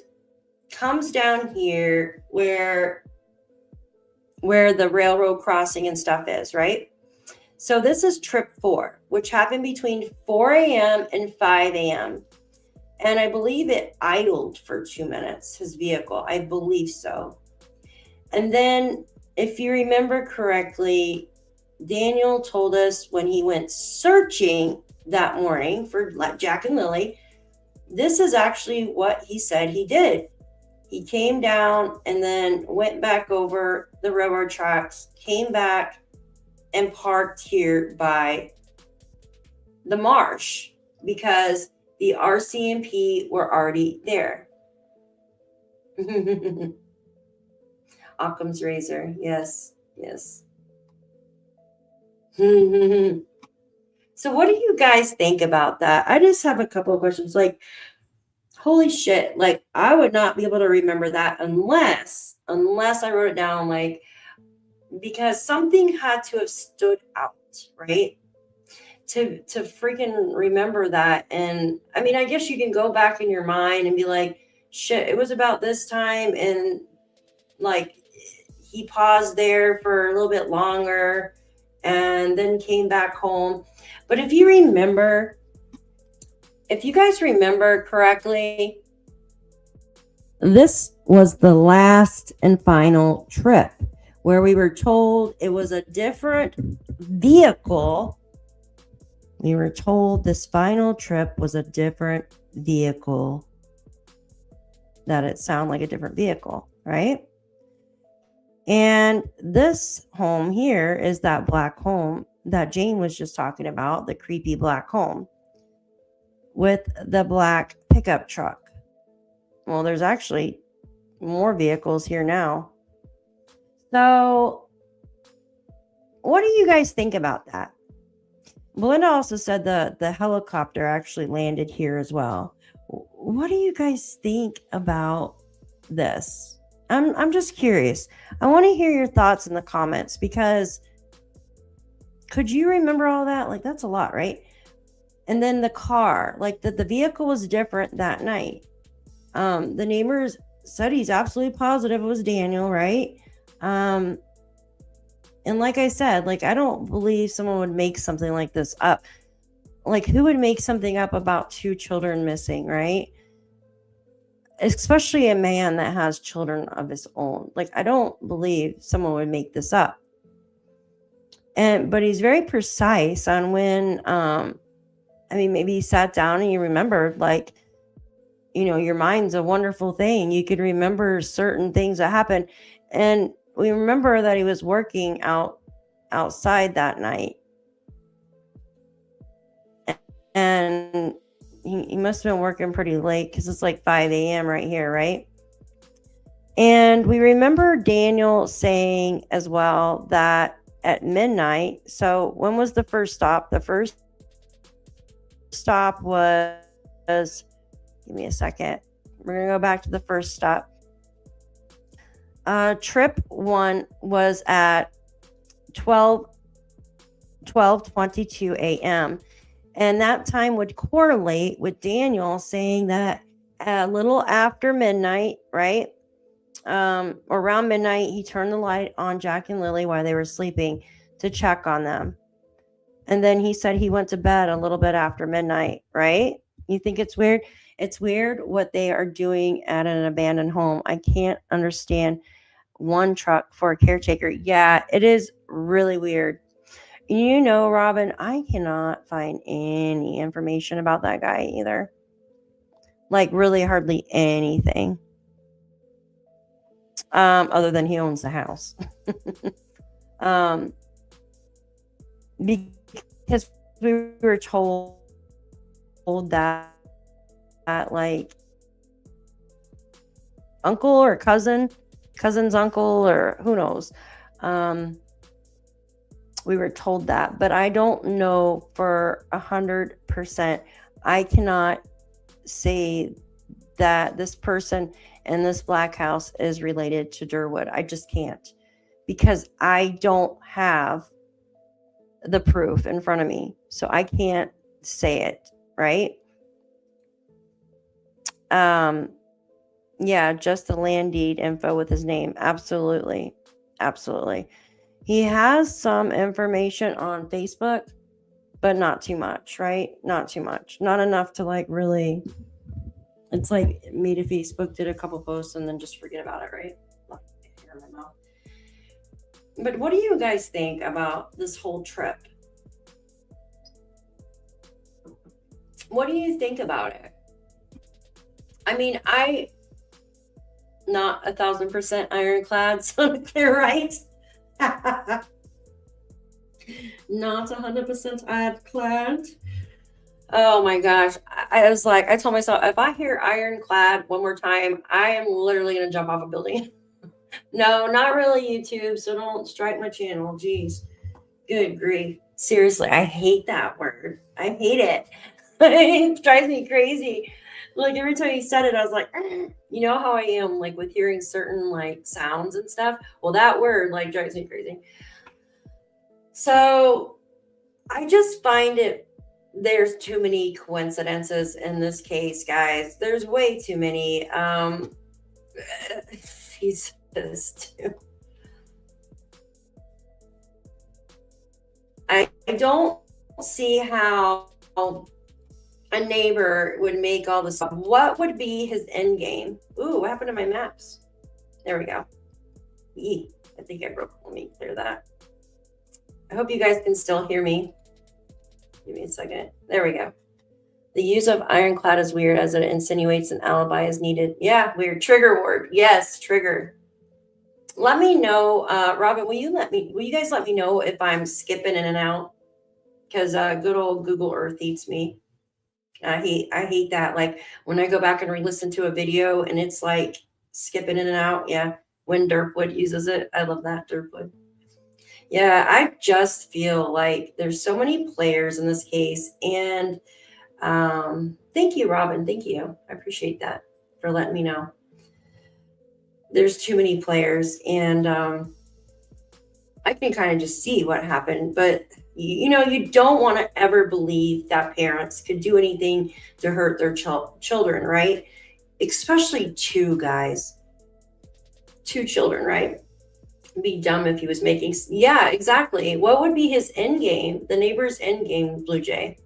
comes down here where the railroad crossing and stuff is, right? So this is trip 4, which happened between 4 a.m. and 5 a.m. And I believe it idled for 2 minutes, his vehicle. I believe so. And then, if you remember correctly, Daniel told us when he went searching that morning for Jack and Lilly, this is actually what he said he did. He came down and then went back over the railroad tracks, came back and parked here by the marsh because the RCMP were already there. Occam's razor. Yes. So what do you guys think about that? I just have a couple of questions. Like, holy shit, like I would not be able to remember that unless I wrote it down, like, because something had to have stood out, right? To freaking remember that. And I mean, I guess you can go back in your mind and be like, shit, it was about this time, and like he paused there for a little bit longer and then came back home. But if you guys remember correctly, this was the last and final trip where we were told it was a different vehicle. We were told this final trip was a different vehicle, that it sounded like a different vehicle, right? And this home here is that black home that Jane was just talking about, the creepy black home with the black pickup truck. Well, there's actually more vehicles here now. So what do you guys think about that? Belinda also said the helicopter actually landed here as well. What do you guys think about this? I'm just curious. I want to hear your thoughts in the comments, because could you remember all that? Like, that's a lot, right? And then the car, like the vehicle was different that night. The neighbors said he's absolutely positive it was Daniel, right? And like I said, like, I don't believe someone would make something like this up. Like, who would make something up about 2 children missing, right? Especially a man that has children of his own. Like, I don't believe someone would make this up. But he's very precise on when, maybe he sat down and he remembered, like, your mind's a wonderful thing. You could remember certain things that happened. And we remember that he was working outside that night. And he must have been working pretty late because it's like 5 a.m. right here, right? And we remember Daniel saying as well that at midnight, so when was the first stop? The first stop was, give me a second. We're going to go back to the first stop. Trip 1 was at 12:22 a.m. And that time would correlate with Daniel saying that a little after midnight, right? Or around midnight, he turned the light on Jack and Lilly while they were sleeping to check on them. And then he said he went to bed a little bit after midnight, right? You think it's weird? It's weird what they are doing at an abandoned home. I can't understand one truck for a caretaker. Yeah, it is really weird. Robin, I cannot find any information about that guy either. Like, really hardly anything. Other than he owns the house. Because we were told that like uncle or cousin's uncle, or who knows. We were told that, but I don't know for 100%. I cannot say that this person in this black house is related to Durwood. I just can't, because I don't have the proof in front of me. So I can't say it, right? Yeah, just the land deed info with his name. Absolutely. Absolutely. He has some information on Facebook, but not too much, right? Not too much. Not enough to like really, it's like me to Facebook, did a couple posts and then just forget about it, right? But what do you guys think about this whole trip? What do you think about it? I mean, not 1,000% ironclad, so clear, right? Not 100% ironclad. Oh my gosh. I was like, I told myself, if I hear ironclad one more time, I am literally going to jump off a building. No, not really, YouTube. So don't strike my channel. Jeez. Good grief. Seriously, I hate that word. I hate it. It drives me crazy. Like, every time you said it, I was like, you know how I am, like, with hearing certain, like, sounds and stuff? Well, that word, like, drives me crazy. So I just find there's too many coincidences in this case, guys. There's way too many. He's just too. I don't see how a neighbor would make all this up. What would be his end game? Ooh, what happened to my maps? There we go. I think I broke. Let me clear that. I hope you guys can still hear me. Give me a second. There we go. The use of ironclad is weird as it insinuates an alibi is needed. Yeah, weird. Trigger word. Yes, trigger. Let me know, Robin, will you guys let me know if I'm skipping in and out? Because good old Google Earth eats me. I hate that. Like, when I go back and re-listen to a video and it's like skipping in and out. Yeah, when Derpwood uses it. I love that, Derpwood. Yeah, I just feel like there's so many players in this case. And thank you, Robin. Thank you. I appreciate that for letting me know. There's too many players, and I can kind of just see what happened. But, you don't want to ever believe that parents could do anything to hurt their children, right? Especially two children, right? It'd be dumb if he was making. Yeah, exactly. What would be his end game? The neighbor's end game, Blue Jay.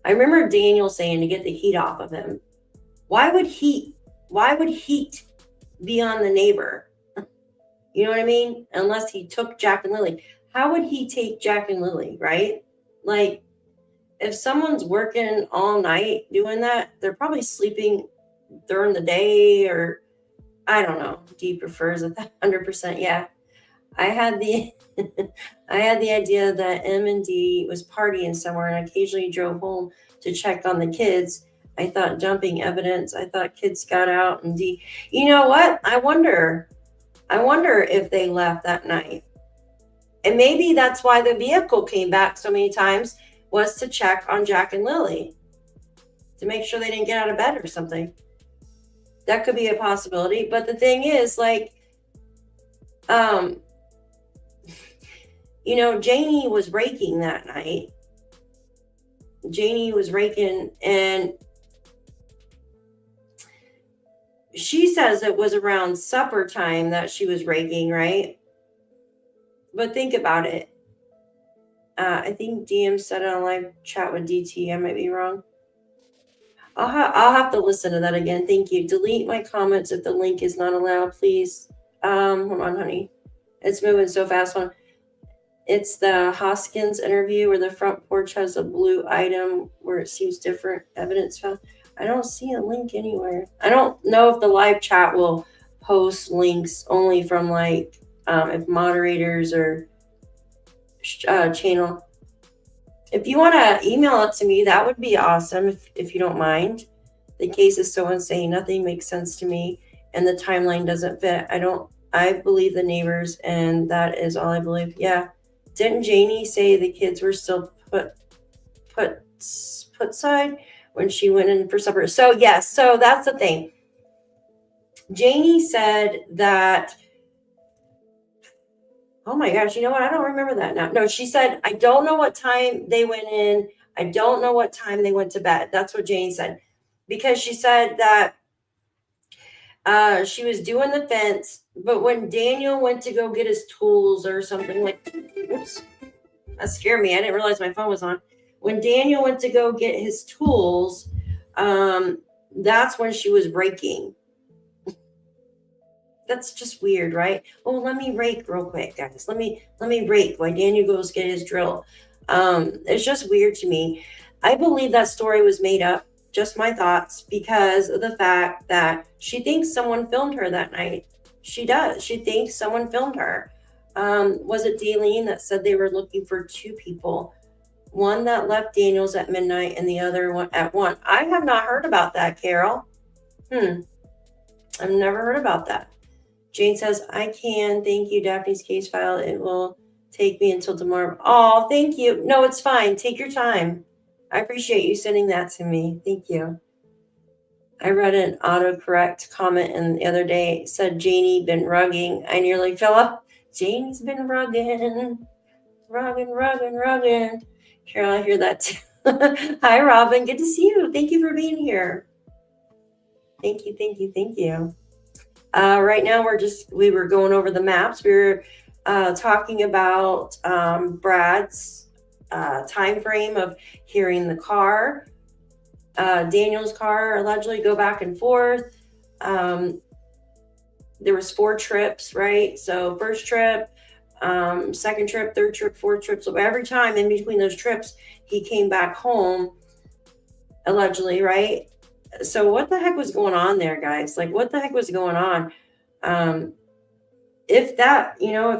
I remember Daniel saying to get the heat off of him. Why would heat be on the neighbor? You know what I mean? Unless he took Jack and Lilly. How would he take Jack and Lilly, right? Like, if someone's working all night doing that, they're probably sleeping during the day, or I don't know. D prefers it 100%. Yeah. I had the idea that M and D was partying somewhere and occasionally drove home to check on the kids. I thought dumping evidence. I thought kids got out, and D. You know what? I wonder if they left that night. And maybe that's why the vehicle came back so many times, was to check on Jack and Lilly, to make sure they didn't get out of bed or something. That could be a possibility. But the thing is, like, you know, Janie was raking that night. Janie was raking, and she says it was around supper time that she was raking, right? But think about it. I think DM said it on live chat with DT. I might be wrong. I'll have to listen to that again. Thank you. Delete my comments if the link is not allowed, please. Hold on, honey. It's moving so fast. It's the Hoskins interview where the front porch has a blue item where it seems different. Evidence found. I don't see a link anywhere. I don't know if the live chat will post links only from, like, if moderators or channel. If you want to email it to me, that would be awesome, if you don't mind. The case is so insane. Nothing makes sense to me, and the timeline doesn't fit. I believe the neighbors, and that is all I believe. Yeah. Didn't Janie say the kids were still put side when she went in for supper? So yes, so that's the thing. Janie said that, oh my gosh, you know what? I don't remember that now. No, she said, I don't know what time they went in. I don't know what time they went to bed. That's what Janie said. Because she said that she was doing the fence, but when Daniel went to go get his tools or something, like, oops, that scared me. I didn't realize my phone was on. When Daniel went to go get his tools, that's when she was raking. That's just weird, right? Oh, let me rake real quick, guys. Let me rake while Daniel goes get his drill. It's just weird to me. I believe that story was made up, just my thoughts, because of the fact that she thinks someone filmed her that night. She does. She thinks someone filmed her. Was it Daleen that said they were looking for two people? One that left Daniel's at midnight and the other one at 1. I have not heard about that, Carol. I've never heard about that. Jane says, I can. Thank you, Daphne's case file. It will take me until tomorrow. Oh, thank you. No, it's fine. Take your time. I appreciate you sending that to me. Thank you. I read an autocorrect comment and the other day. It said, Janie been rugging. I nearly fell off. Janie's been rugging. Rugging. Carol, I hear that too. Hi, Robin. Good to see you. Thank you for being here. Thank you. Right now, we were going over the maps. We were talking about Brad's time frame of hearing the car, Daniel's car allegedly go back and forth. There was 4 trips, right? So first trip, second trip, third trip, fourth trip. So every time in between those trips, he came back home, allegedly, right? So what the heck was going on there, guys? Like, what the heck was going on? If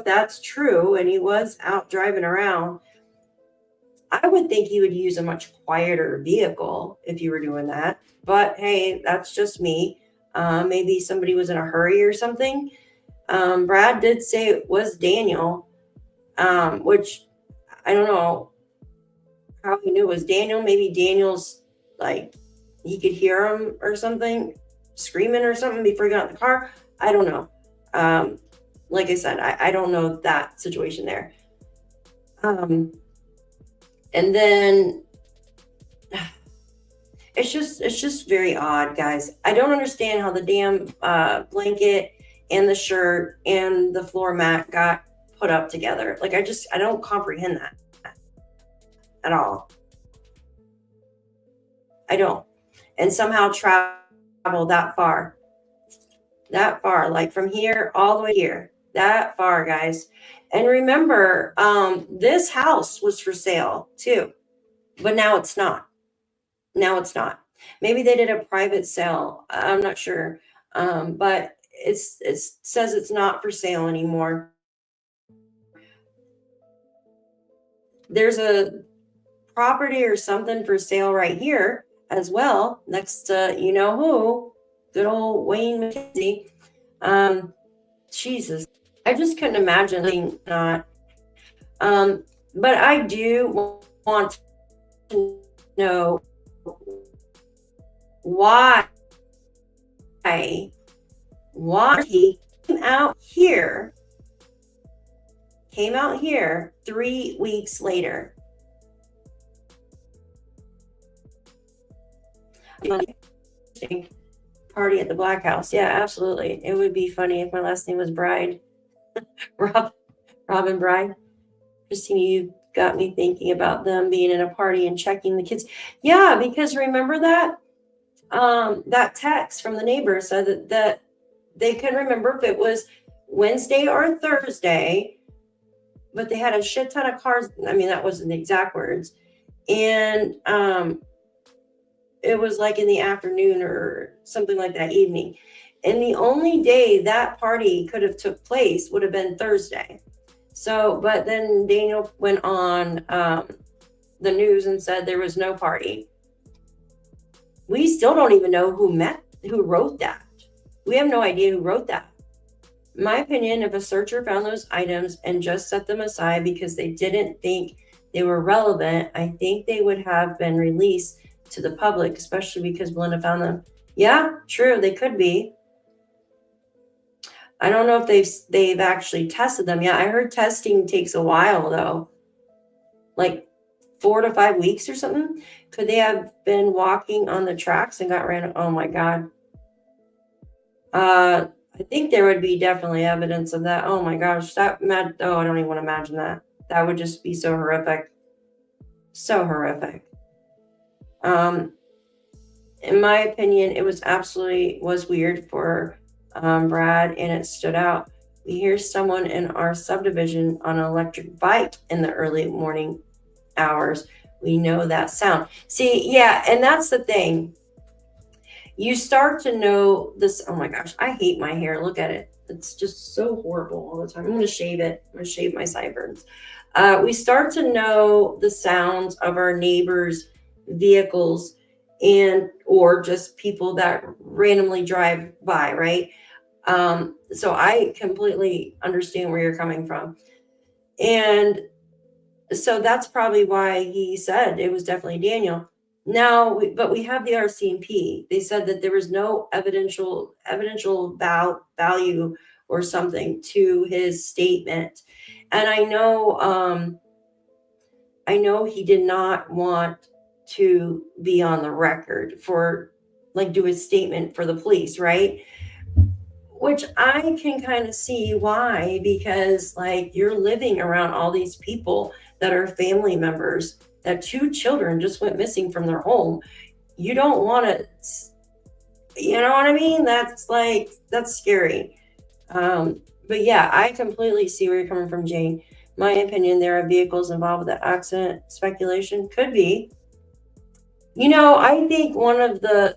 that's true and he was out driving around, I would think he would use a much quieter vehicle if you were doing that. But hey, that's just me. Maybe somebody was in a hurry or something. Brad did say it was Daniel, which I don't know how he knew it was Daniel. Maybe Daniel's, like, he could hear him or something screaming or something before he got in the car. I don't know. Like I said, I don't know that situation there. And then it's just very odd, guys. I don't understand how the damn blanket and the shirt and the floor mat got put up together. Like, I don't comprehend that at all. I don't. And somehow travel that far, like from here all the way here, that far, guys. And remember, this house was for sale too, but now it's not. Now it's not. Maybe they did a private sale. I'm not sure. But it says it's not for sale anymore. There's a property or something for sale right here as well, next to you know who, good old Wayne McKenzie. Jesus, I just couldn't imagine not. But I do want to know why he came out here 3 weeks later. Party at the Black House. Yeah, absolutely. It would be funny if my last name was Bride. Robin Bride. Christina, you got me thinking about them being in a party and checking the kids. Yeah, because remember that that text from the neighbor said that they couldn't remember if it was Wednesday or Thursday, but they had a shit ton of cars. I mean, that wasn't the exact words. And it was like in the afternoon or something like that, evening. And the only day that party could have took place would have been Thursday. So, but then Daniel went on the news and said there was no party. We still don't even know who wrote that. We have no idea who wrote that. In my opinion, if a searcher found those items and just set them aside because they didn't think they were relevant, I think they would have been released to the public, especially because Belinda found them. Yeah, true, they could be. I don't know if they've actually tested them. Yeah, I heard testing takes a while though, like 4 to 5 weeks or something. Could they have been walking on the tracks and got ran? Oh my God. I think there would be definitely evidence of that. Oh my gosh, I don't even want to imagine that. That would just be so horrific. So horrific. In my opinion, it was weird for Brad, and it stood out. We hear someone in our subdivision on an electric bike in the early morning hours. We know that sound. See, yeah, and that's the thing. You start to know this. Oh my gosh, I hate my hair. Look at it. It's just so horrible all the time. I'm going to shave it. I'm going to shave my sideburns. We start to know the sounds of our neighbors' vehicles or just people that randomly drive by, right? So I completely understand where you're coming from. And so that's probably why he said it was definitely Daniel. Now, but we have the RCMP. They said that there was no evidential value or something to his statement. And I know he did not want to be on the record for do a statement for the police, right? Which I can kind of see why, because you're living around all these people that are family members, that 2 children just went missing from their home. You don't want to, you know what I mean? That's scary. But yeah, I completely see where you're coming from, Jane. My opinion, there are vehicles involved with the accident. Speculation could be. I think one of the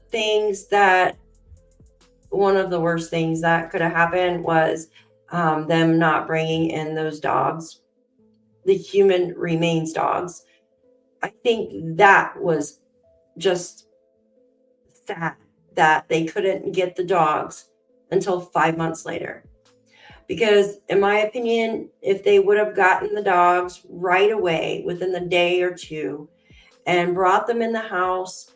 worst things that could have happened was them not bringing in those dogs, the human remains dogs. I think that was just sad that they couldn't get the dogs until 5 months later. Because in my opinion, if they would have gotten the dogs right away within the day or two and brought them in the house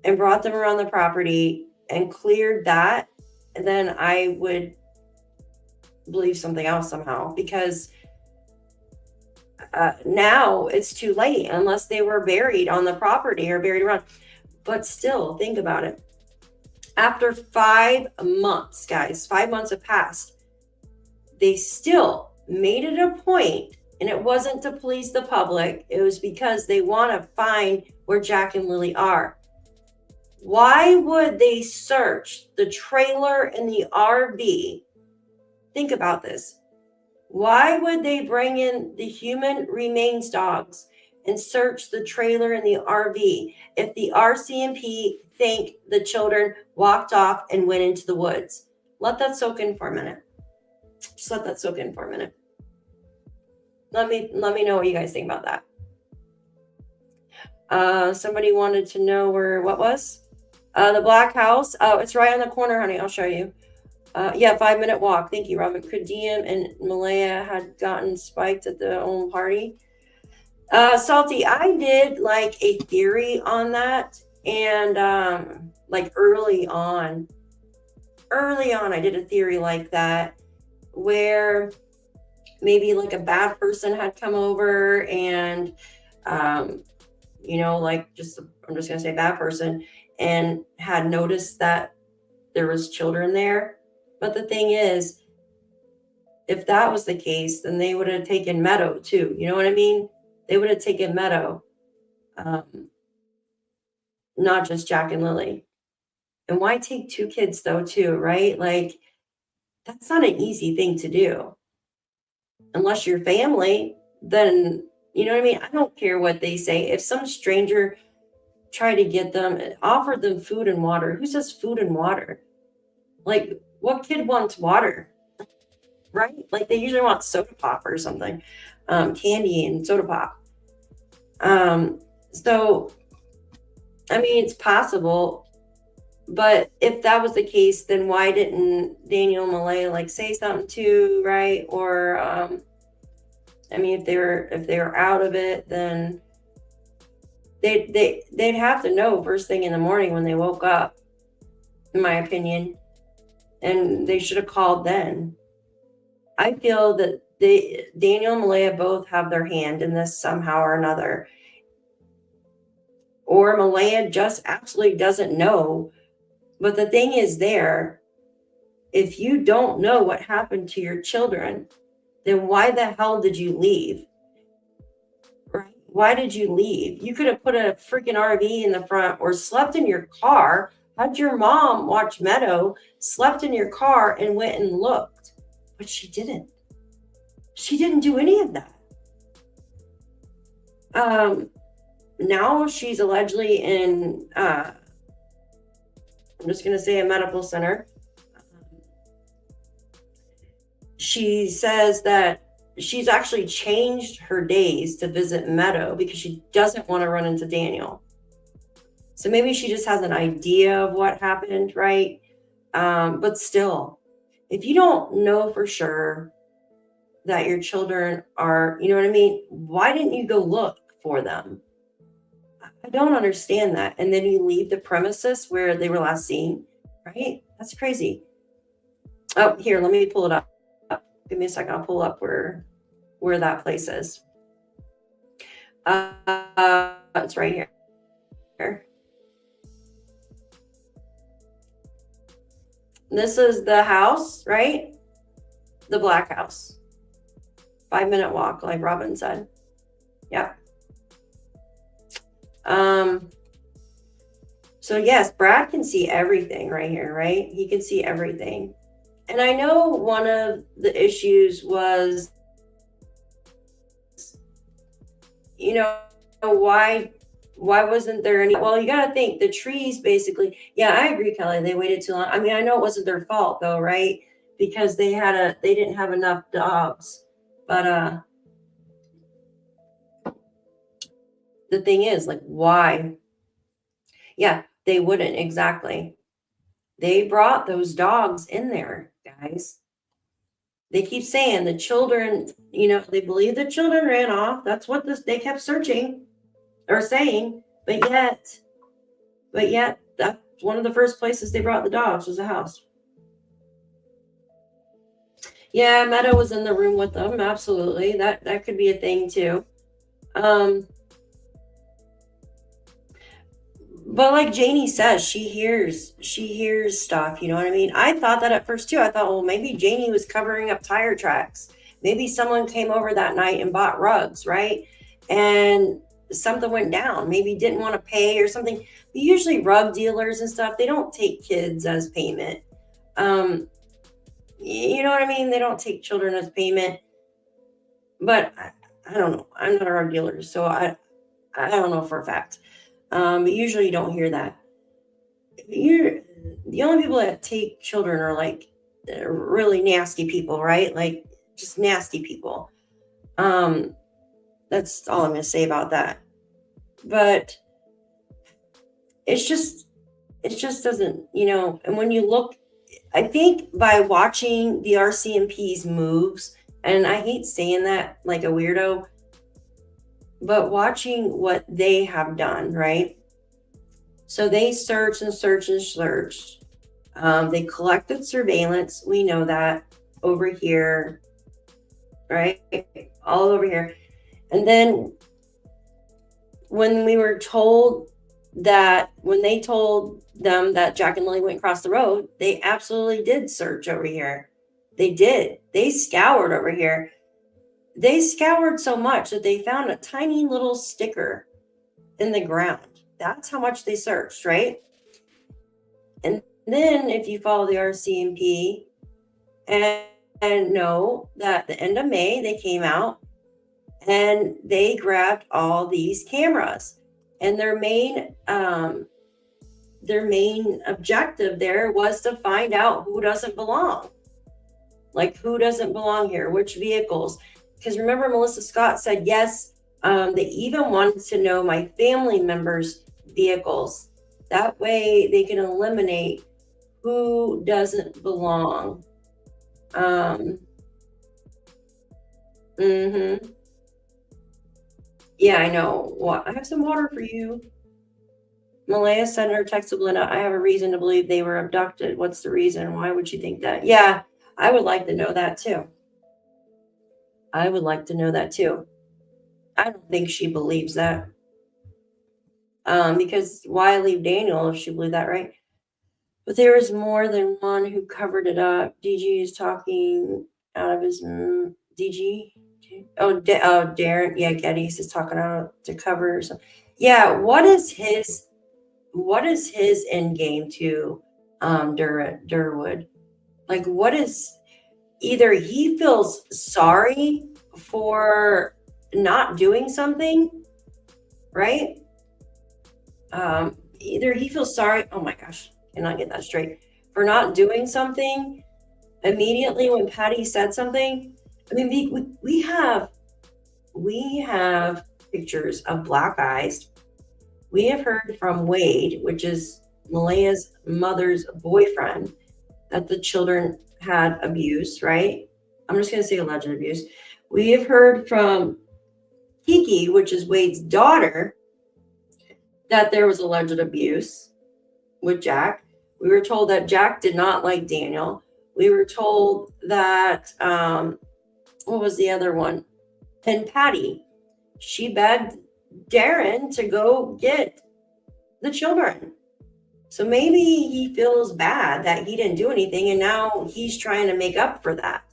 and brought them around the property and cleared that, then I would believe something else somehow, because now it's too late unless they were buried on the property or buried around. But still, think about it. After 5 months, guys, 5 months have passed. They still made it a point, and it wasn't to please the public. It was because they want to find where Jack and Lilly are. Why would they search the trailer and the RV? Think about this. Why would they bring in the human remains dogs and search the trailer and the RV if the RCMP think the children walked off and went into the woods? Let that soak in for a minute. Just let that soak in for a minute. Let me know what you guys think about that. Somebody wanted to know where what was? The black house. Oh, it's right on the corner, honey. I'll show you. Yeah, 5-minute walk. Thank you, Robin. Kadim and Malaya had gotten spiked at the own party. Salty, I did like a theory on that. And like early on, I did a theory like that where maybe like a bad person had come over and, you know, like I'm just going to say bad person and had noticed that there was children there. But the thing is, if that was the case, then they would have taken Meadow too. You know what I mean? They would have taken Meadow, not just Jack and Lilly. And why take 2 kids though too, right? Like, that's not an easy thing to do. Unless you're family, then, you know what I mean? I don't care what they say. If some stranger tried to get them, offered them food and water, who says food and water? Like, what kid wants water, right? Like, they usually want soda pop or something, candy and soda pop. So, I mean, it's possible, but if that was the case, then why didn't Daniel and Malaya like say something too, right? Or, I mean, if they were out of it, then they'd have to know first thing in the morning when they woke up, in my opinion. And they should have called then. I feel that Daniel and Malaya both have their hand in this somehow or another. Or Malaya just absolutely doesn't know. But the thing is there, if you don't know what happened to your children, then why the hell did you leave? Right? Why did you leave? You could have put a freaking RV in the front or slept in your car. Had your mom watch Meadow, slept in your car and went and looked, but she didn't. She didn't do any of that. Now she's allegedly in, I'm just going to say a medical center. She says that she's actually changed her days to visit Meadow because she doesn't want to run into Daniel. So maybe she just has an idea of what happened, right? But still, if you don't know for sure that your children are, you know what I mean? Why didn't you go look for them? I don't understand that. And then you leave the premises where they were last seen, right? That's crazy. Oh, here, let me pull it up. Give me a second. I'll pull up where that place is. It's right here. This is the house, right? The black house. 5-minute walk, like Robin said. Yep. So yes, Brad can see everything right here, right? He can see everything. And I know one of the issues was, you know, why wasn't there any, well, you got to think the trees basically, yeah, I agree, Kelly. They waited too long. I mean, I know it wasn't their fault though, right? Because they didn't have enough dogs, but, the thing is, like, why? Yeah, they wouldn't exactly. They brought those dogs in there, guys. They keep saying the children, you know, they believe the children ran off. That's what they kept searching or saying. But yet, that's one of the first places they brought the dogs was the house. Yeah, Meadow was in the room with them. Absolutely. That could be a thing too. But like Janie says, she hears stuff, you know what I mean? I thought that at first too. I thought, well, maybe Janie was covering up tire tracks. Maybe someone came over that night and bought rugs, right? And something went down, maybe didn't want to pay or something. But usually drug dealers and stuff, they don't take kids as payment. You know what I mean? They don't take children as payment. But I don't know. I'm not a drug dealer, so I don't know for a fact. But usually you don't hear that. The only people that take children are like really nasty people, right? Like just nasty people. That's all I'm going to say about that. But it just doesn't, and when you look, I think by watching the RCMP's moves, and I hate saying that like a weirdo, but watching what they have done, right? So they searched and searched and searched. They collected surveillance. We know that over here, right? All over here. And then when we were told that, when they told them that Jack and Lilly went across the road, they absolutely did search over here. They did. They scoured over here. They scoured so much that they found a tiny little sticker in the ground. That's how much they searched, right? And then if you follow the RCMP and know that the end of May, they came out and they grabbed all these cameras, and their main objective there was to find out who doesn't belong. Like, who doesn't belong here, which vehicles. Because remember, Melissa Scott said, yes, they even wanted to know my family members' vehicles. That way they can eliminate who doesn't belong. Yeah, I know. What? I have some water for you. Malaya sent her text to Belinda. I have a reason to believe they were abducted. What's the reason? Why would she think that? Yeah, I would like to know that too. I would like to know that too. I don't think she believes that. Because why leave Daniel if she believed that, right? But there was more than one who covered it up. DG is talking out of his DG. Oh, Darren. Yeah, Geddes is talking out to cover. Yeah, what is his end game to Durwood? Like, what is, either he feels sorry for not doing something, right? Either he feels sorry, oh my gosh, cannot get that straight, for not doing something immediately when Patty said something. I mean, we have pictures of black eyes. We have heard from Wade, which is Malaya's mother's boyfriend, that the children had abuse, right? I'm just going to say alleged abuse. We have heard from Kiki, which is Wade's daughter, that there was alleged abuse with Jack. We were told that Jack did not like Daniel. We were told that, what was the other one? And Patty, she begged Darren to go get the children. So maybe he feels bad that he didn't do anything, and now he's trying to make up for that,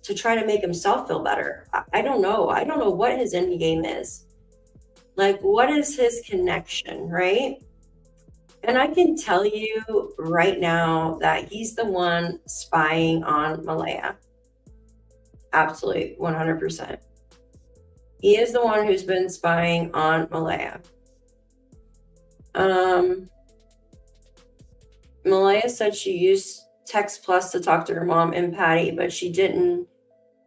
to try to make himself feel better. I don't know. I don't know what his end game is. Like, what is his connection, right? And I can tell you right now that he's the one spying on Malaya. Absolutely, 100%. He is the one who's been spying on Malaya. Malaya said she used Text Plus to talk to her mom and Patty, but she didn't.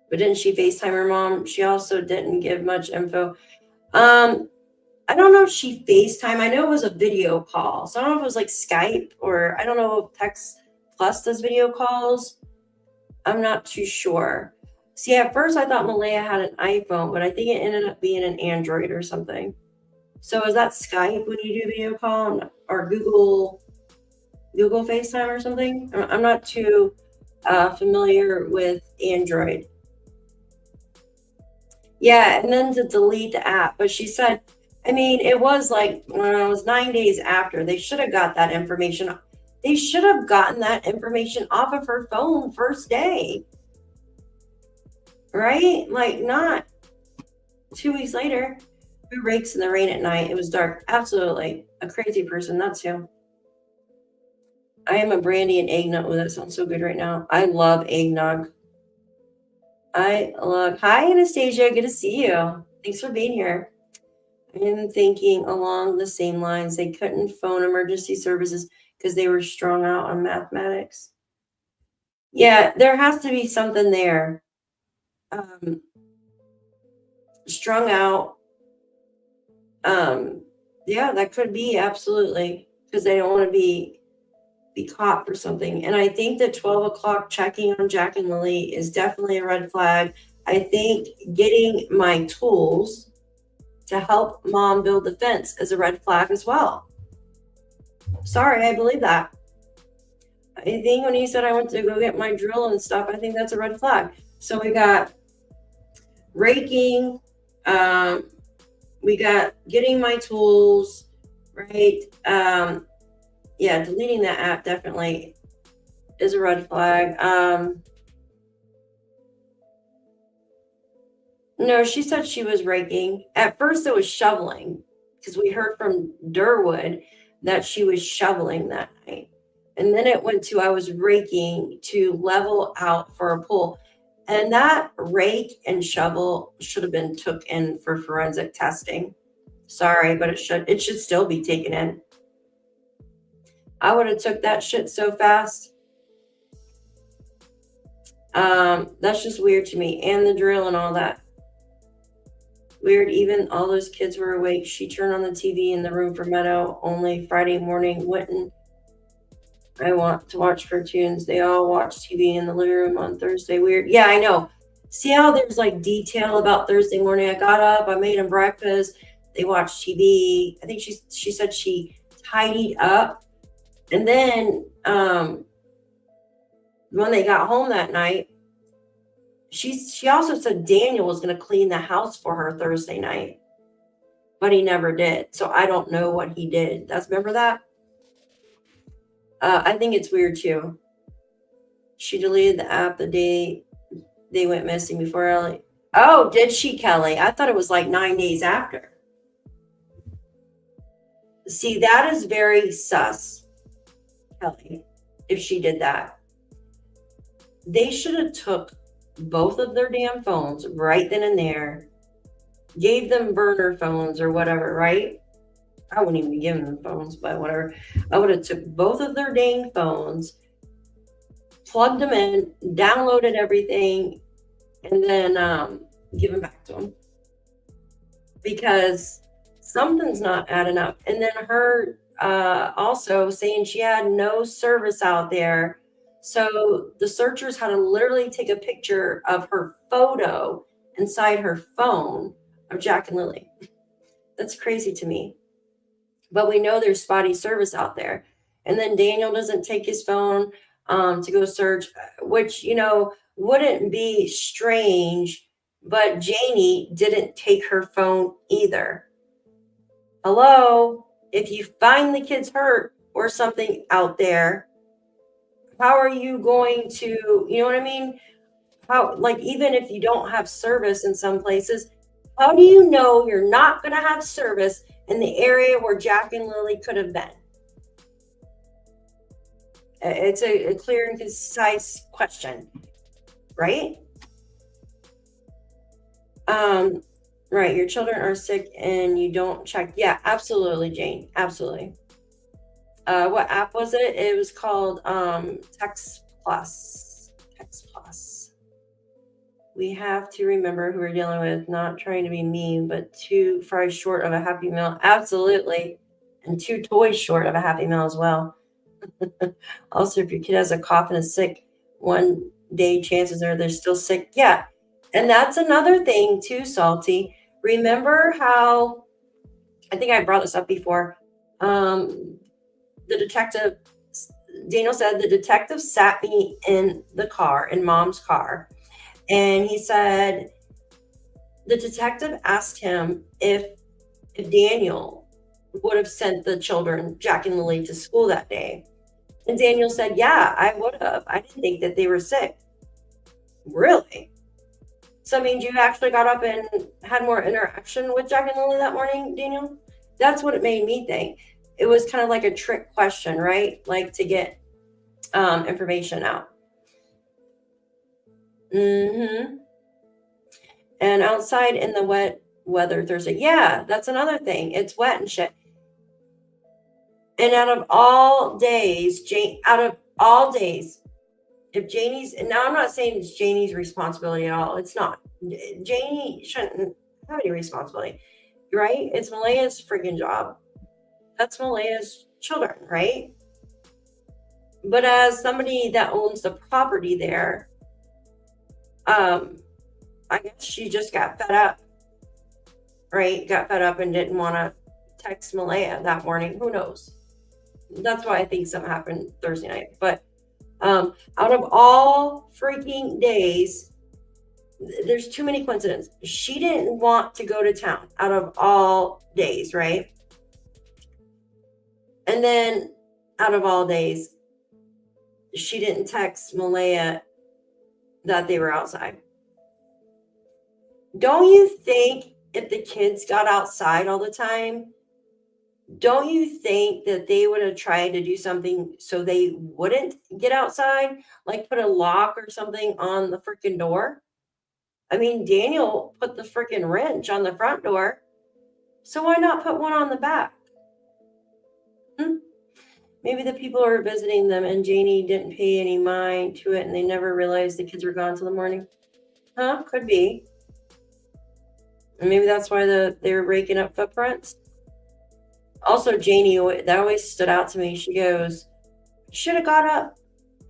But didn't she FaceTime her mom? She also didn't give much info. I don't know if she FaceTime. I know it was a video call. So I don't know if it was like Skype, or I don't know if Text Plus does video calls. I'm not too sure. See, at first I thought Malaya had an iPhone, but I think it ended up being an Android or something. So is that Skype when you do video call, or Google FaceTime or something? I'm not too familiar with Android. Yeah, and then to delete the app. But she said, I mean, it was like when it was 9 days after, they should have got that information. They should have gotten that information off of her phone first day. Right? Like, not 2 weeks later. Who rakes in the rain at night? It was dark. Absolutely. A crazy person. That's who. I am a brandy and eggnog. Oh, that sounds so good right now. I love eggnog. Hi, Anastasia. Good to see you. Thanks for being here. I'm thinking along the same lines. They couldn't phone emergency services because they were strung out on mathematics. Yeah, there has to be something there. Strung out. Yeah, that could be absolutely because they don't want to be caught for something. And I think that 12 o'clock checking on Jack and Lilly is definitely a red flag. I think getting my tools to help mom build the fence is a red flag as well. Sorry, I believe that. I think when you said I went to go get my drill and stuff, I think that's a red flag. So we got raking, we got getting my tools, right? Yeah, deleting that app definitely is a red flag. No, she said she was raking. At first it was shoveling because we heard from Durwood that she was shoveling that night. And then it went to I was raking to level out for a pool. And that rake and shovel should have been took in for forensic testing. Sorry, but it should still be taken in. I would have took that shit so fast. That's just weird to me. And the drill and all that. Weird, even all those kids were awake. She turned on the TV in the room for Meadow only Friday morning. Wouldn't I want to watch cartoons? They all watch TV in the living room on Thursday. Weird. Yeah, I know. See how there's like detail about Thursday morning? I got up, I made them breakfast. They watched TV. I think she said she tidied up. And then when they got home that night, she also said Daniel was going to clean the house for her Thursday night, but he never did. So I don't know what he did. Remember that? I think it's weird too. She deleted the app the day they went missing before Ellie. Oh, did she, Kelly? I thought it was like 9 days after. See, that is very sus, Kelly, if she did that. They should have took both of their damn phones right then and there, gave them burner phones or whatever, right? I wouldn't even be giving them phones, but whatever. I would have took both of their dang phones, plugged them in, downloaded everything, and then give them back to them. Because something's not adding up. And then her also saying she had no service out there. So the searchers had to literally take a picture of her photo inside her phone of Jack and Lilly. That's crazy to me. But we know there's spotty service out there. And then Daniel doesn't take his phone to go search, which, wouldn't be strange. But Janie didn't take her phone either. Hello? If you find the kids hurt or something out there, how are you going to, you know what I mean? How, like, even if you don't have service in some places, how do you know you're not going to have service in the area where Jack and Lilly could have been? It's a clear and concise question, right? Right, your children are sick and you don't check. Yeah, absolutely, Jane. Absolutely. What app was it? It was called Text Plus. Text Plus. We have to remember who we're dealing with, not trying to be mean, but 2 fries short of a Happy Meal. Absolutely. And 2 toys short of a Happy Meal as well. Also, if your kid has a cough and is sick, one day chances are they're still sick. Yeah. And that's another thing too, Salty. Remember how, I think I brought this up before, the detective, Daniel said, the detective sat me in the car, in mom's car. And he said, the detective asked him if Daniel would have sent the children, Jack and Lilly, to school that day. And Daniel said, yeah, I would have. I didn't think that they were sick. Really? So that means you actually got up and had more interaction with Jack and Lilly that morning, Daniel? That's what it made me think. It was kind of like a trick question, right? Like to get information out. Mm-hmm. And outside in the wet weather Thursday. Yeah, that's another thing. It's wet and shit. And out of all days, if Janie's, now I'm not saying it's Janie's responsibility at all. It's not. Janie shouldn't have any responsibility, right? It's Malaya's freaking job. That's Malaya's children, right? But as somebody that owns the property there, I guess she just got fed up, right? Got fed up and didn't want to text Malaya that morning. Who knows? That's why I think something happened Thursday night. But out of all freaking days, there's too many coincidences. She didn't want to go to town out of all days, right? And then out of all days, she didn't text Malaya that they were outside. Don't you think if the kids got outside all the time, don't you think that they would have tried to do something so they wouldn't get outside? Like put a lock or something on the freaking door? I mean, Daniel put the freaking wrench on the front door. So why not put one on the back? Maybe the people were visiting them and Janie didn't pay any mind to it and they never realized the kids were gone till the morning. Huh? Could be. And maybe that's why they were raking up footprints. Also, Janie, that always stood out to me. She goes, should have got up.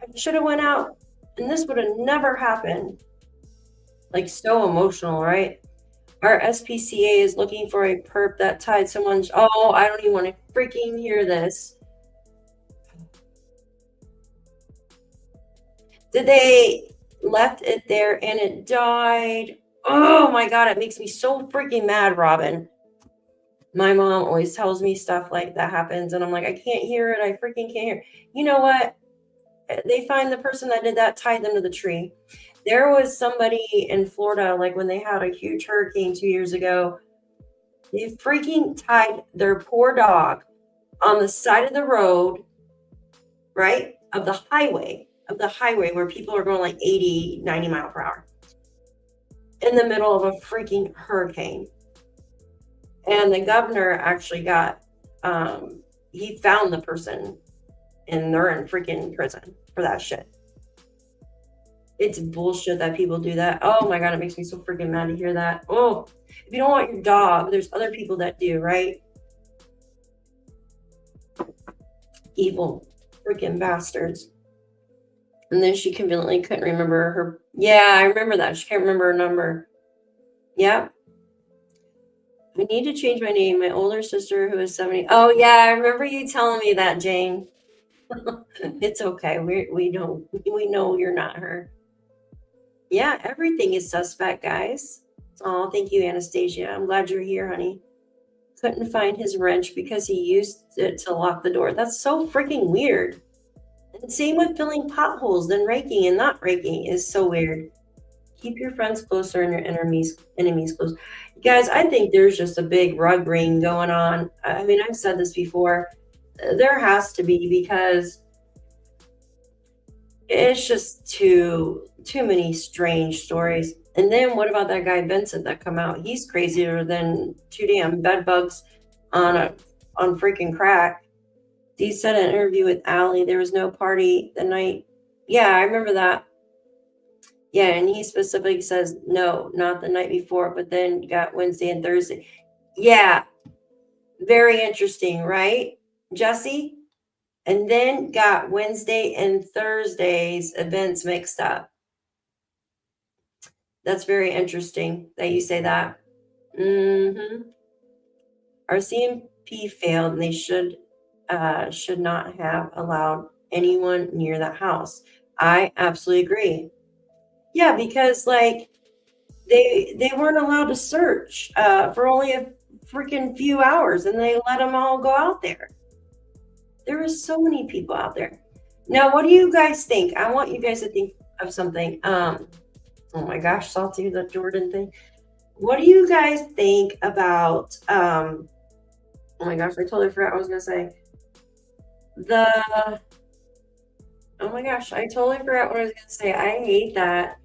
I should have went out. And this would have never happened. Like so emotional, right? Our SPCA is looking for a perp that tied someone's... Oh, I don't even want to freaking hear this. Did they left it there and it died? Oh my God, it makes me so freaking mad, Robin. My mom always tells me stuff like that happens and I'm like, I can't hear it. I freaking can't hear it. You know what? They find the person that did that, tied them to the tree. There was somebody in Florida, like when they had a huge hurricane 2 years ago, they freaking tied their poor dog on the side of the road, right? Of the highway where people are going like 80, 90 mile per hour in the middle of a freaking hurricane. And the governor actually got, he found the person and they're in freaking prison for that shit. It's bullshit that people do that. Oh my God, it makes me so freaking mad to hear that. Oh, if you don't want your dog, there's other people that do, right? Evil freaking bastards. And then she conveniently couldn't remember her. Yeah, I remember that. She can't remember her number. Yeah. I need to change my name. My older sister who is 70. Oh yeah, I remember you telling me that, Jane. It's okay. We know you're not her. Yeah, everything is suspect, guys. Oh, thank you, Anastasia. I'm glad you're here, honey. Couldn't find his wrench because he used it to lock the door. That's so freaking weird. And same with filling potholes, then raking and not raking is so weird. Keep your friends closer and your enemies close. Guys, I think there's just a big rug ring going on. I mean, I've said this before. There has to be, because it's just too many strange stories. And then what about that guy Vincent that come out? He's crazier than two damn bed bugs on freaking crack. He said in an interview with Allie there was no party the night. Yeah, I remember that. Yeah, and he specifically says no, not the night before, but then got Wednesday and Thursday. Yeah, very interesting, right, Jesse? And then got Wednesday and Thursday's events mixed up. That's very interesting that you say that. Our CMP failed, and they should not have allowed anyone near that house. I absolutely agree. Yeah, because like they weren't allowed to search for only a freaking few hours, and they let them all go out there. There were so many people out there. Now, what do you guys think? I want you guys to think of something. Oh my gosh, Salty, the Jordan thing. What do you guys think about oh my gosh, I totally forgot what I was gonna say. The oh my gosh, I totally forgot what I was gonna say. I hate that.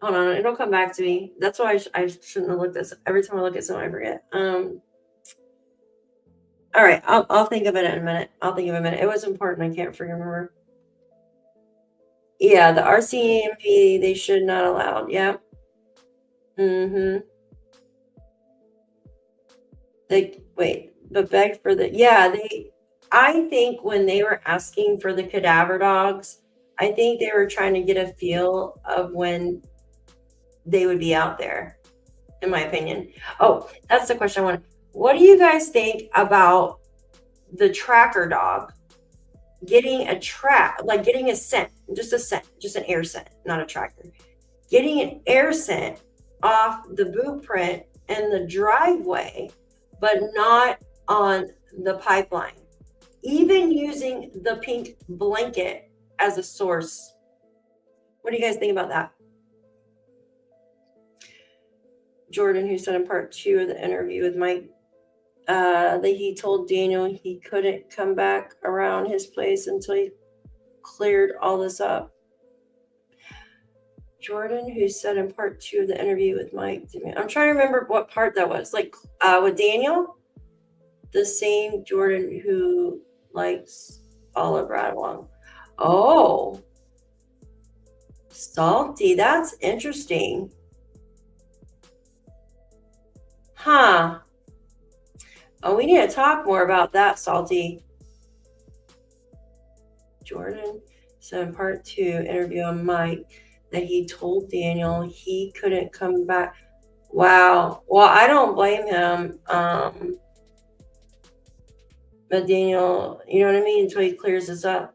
Hold on, it'll come back to me. That's why I shouldn't have looked this. Every time I look at something, I forget. All right, I'll think of it in a minute. I'll think of it in a minute. It was important. I can't freaking remember. Yeah, the RCMP they should not allowed. Yeah. Mm-hmm. They wait, but beg for the yeah, they I think when they were asking for the cadaver dogs, I think they were trying to get a feel of when they would be out there, in my opinion. Oh, that's the question I wanted. What do you guys think about the tracker dog getting a track, like getting a scent, just an air scent, not a tracker, getting an air scent off the boot print and the driveway, but not on the pipeline, even using the pink blanket as a source? What do you guys think about that? Jordan, who said in part 2 of the interview with Mike, that he told Daniel he couldn't come back around his place until he cleared all this up. Jordan, who said in part 2 of the interview with Mike, I'm trying to remember what part that was. Like with Daniel, the same Jordan who likes Olive Radalong. Oh, Salty, that's interesting. Huh. Oh, we need to talk more about that, Salty. Jordan, so in part 2 interview on Mike, that he told Daniel he couldn't come back. Wow. Well, I don't blame him. But Daniel, you know what I mean? Until he clears this up.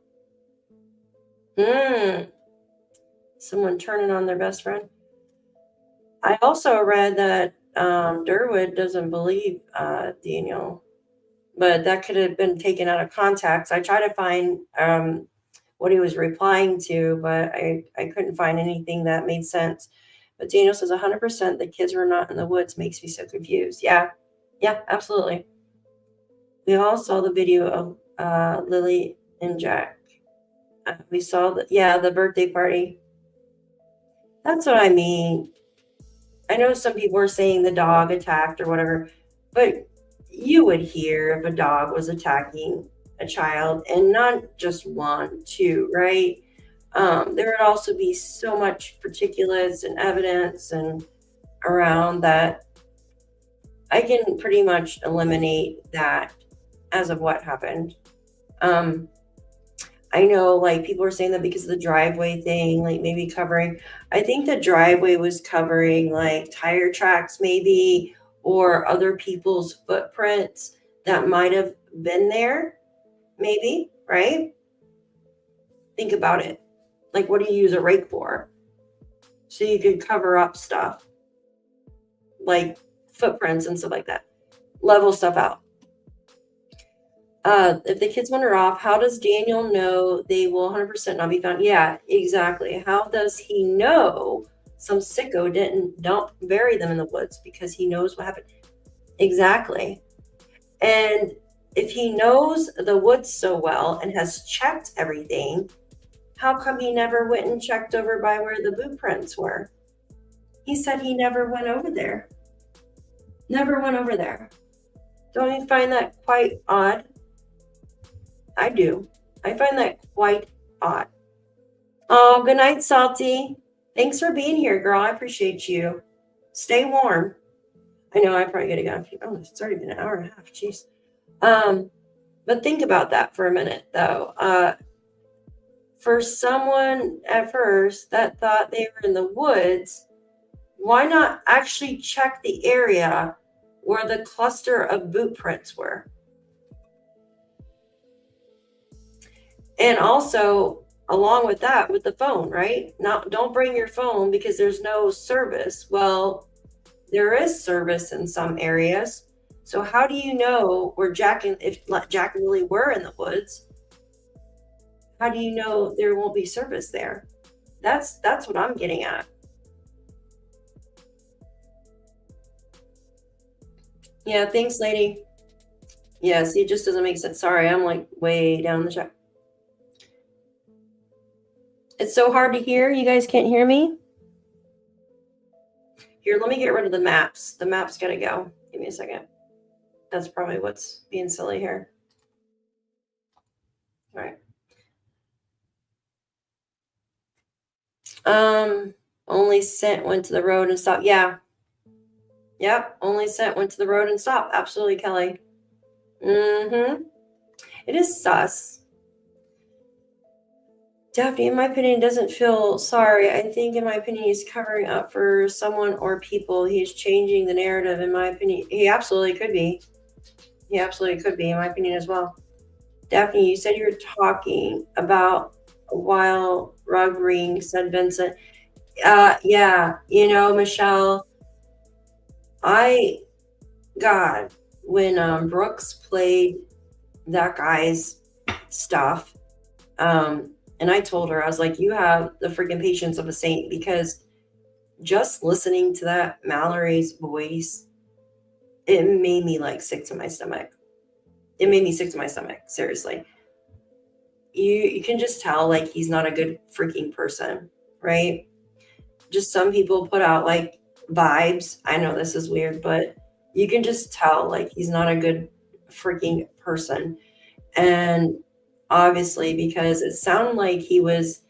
Someone turning on their best friend. I also read that Durwood doesn't believe Daniel, but that could have been taken out of context. I tried to find what he was replying to, but I couldn't find anything that made sense. But Daniel says 100% the kids were not in the woods makes me so confused. Yeah, absolutely. We all saw the video of Lilly and Jack. We saw the birthday party. That's what I mean. I know some people are saying the dog attacked or whatever, but you would hear if a dog was attacking a child, and not just one, two, right? There would also be so much particulates and evidence and around that I can pretty much eliminate that as of what happened. I know like people were saying that because of the driveway thing, like maybe covering, I think the driveway was covering like tire tracks maybe, or other people's footprints that might have been there, maybe, right? Think about it. Like, what do you use a rake for? So you could cover up stuff like footprints and stuff like that. Level stuff out. If the kids wander off, how does Daniel know they will 100% not be found? Yeah, exactly. How does he know some sicko don't bury them in the woods because he knows what happened? Exactly. And if he knows the woods so well and has checked everything, how come he never went and checked over by where the boot prints were? He said he never went over there. Never went over there. Don't you find that quite odd? I do. I find that quite odd. Oh, good night, Salty. Thanks for being here, girl. I appreciate you. Stay warm. I know I probably gotta go. Oh, it's already been an hour and a half. Jeez. But think about that for a minute, though. For someone at first that thought they were in the woods, why not actually check the area where the cluster of boot prints were? And also, along with that, with the phone, right? Don't bring your phone because there's no service. Well, there is service in some areas. So how do you know where Jack and Lilly were in the woods? How do you know there won't be service there? That's what I'm getting at. Yeah, thanks, lady. Yeah, see, it just doesn't make sense. Sorry, I'm like way down the track. It's so hard to hear. You guys can't hear me? Here, let me get rid of the maps. The maps gotta go. Give me a second. That's probably what's being silly here. All right. Only sent went to the road and stopped. Yeah. Yep. Only sent went to the road and stopped. Absolutely, Kelly. Mm-hmm. It is sus. Daphne, in my opinion, doesn't feel sorry. I think, in my opinion, he's covering up for someone or people. He's changing the narrative, in my opinion. He absolutely could be. He absolutely could be, in my opinion, as well. Daphne, you said you were talking about a while rug ring, said Vincent. Yeah, Michelle, God, when Brooks played that guy's stuff, and I told her, I was like, you have the freaking patience of a saint, because just listening to that Mallory's voice, it made me like sick to my stomach. It made me sick to my stomach, seriously. You can just tell like he's not a good freaking person, right? Just some people put out like vibes. I know this is weird, but you can just tell like he's not a good freaking person. And obviously, because it sounded like he was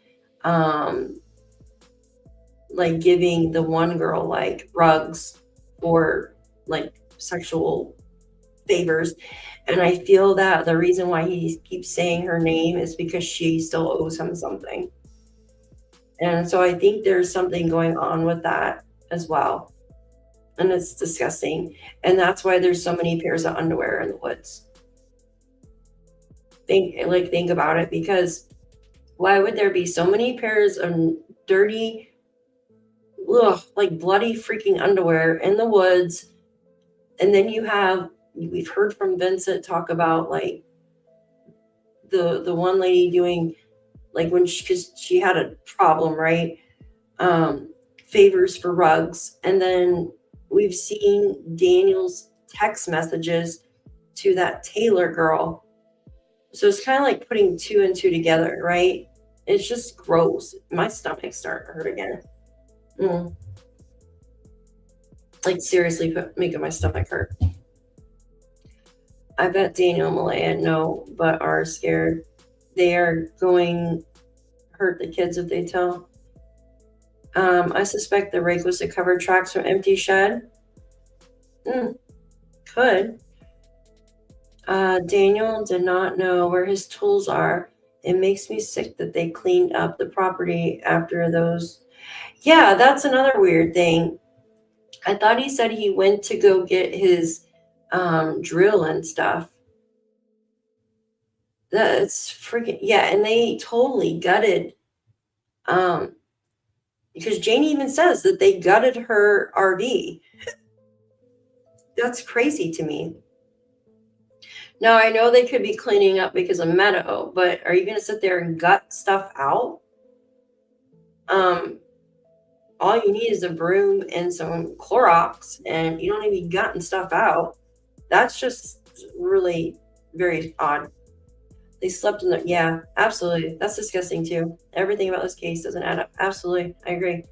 like giving the one girl like rugs or like sexual favors. And I feel that the reason why he keeps saying her name is because she still owes him something. And so I think there's something going on with that as well. And it's disgusting. And that's why there's so many pairs of underwear in the woods. Think about it, because why would there be so many pairs of dirty, like bloody freaking underwear in the woods? And then we've heard from Vincent talk about like the one lady doing like when because she had a problem, right? Favors for rugs. And then we've seen Daniel's text messages to that Taylor girl. So it's kind of like putting two and two together, right? It's just gross. My stomach's starting to hurt again. Like seriously, making my stomach hurt. I bet Daniel and Malaya know, but are scared. They are going hurt the kids if they tell. I suspect the rake was to cover tracks from empty shed. Could. Daniel did not know where his tools are. It makes me sick that they cleaned up the property after those. Yeah, that's another weird thing. I thought he said he went to go get his drill and stuff. That's freaking, yeah, and they totally gutted. Because Jane even says that they gutted her RV. That's crazy to me. Now, I know they could be cleaning up because of Meadow, but are you going to sit there and gut stuff out? All you need is a broom and some Clorox, and you don't even be gutting stuff out. That's just really very odd. They slept in the, yeah, absolutely. That's disgusting too. Everything about this case doesn't add up. Absolutely. I agree.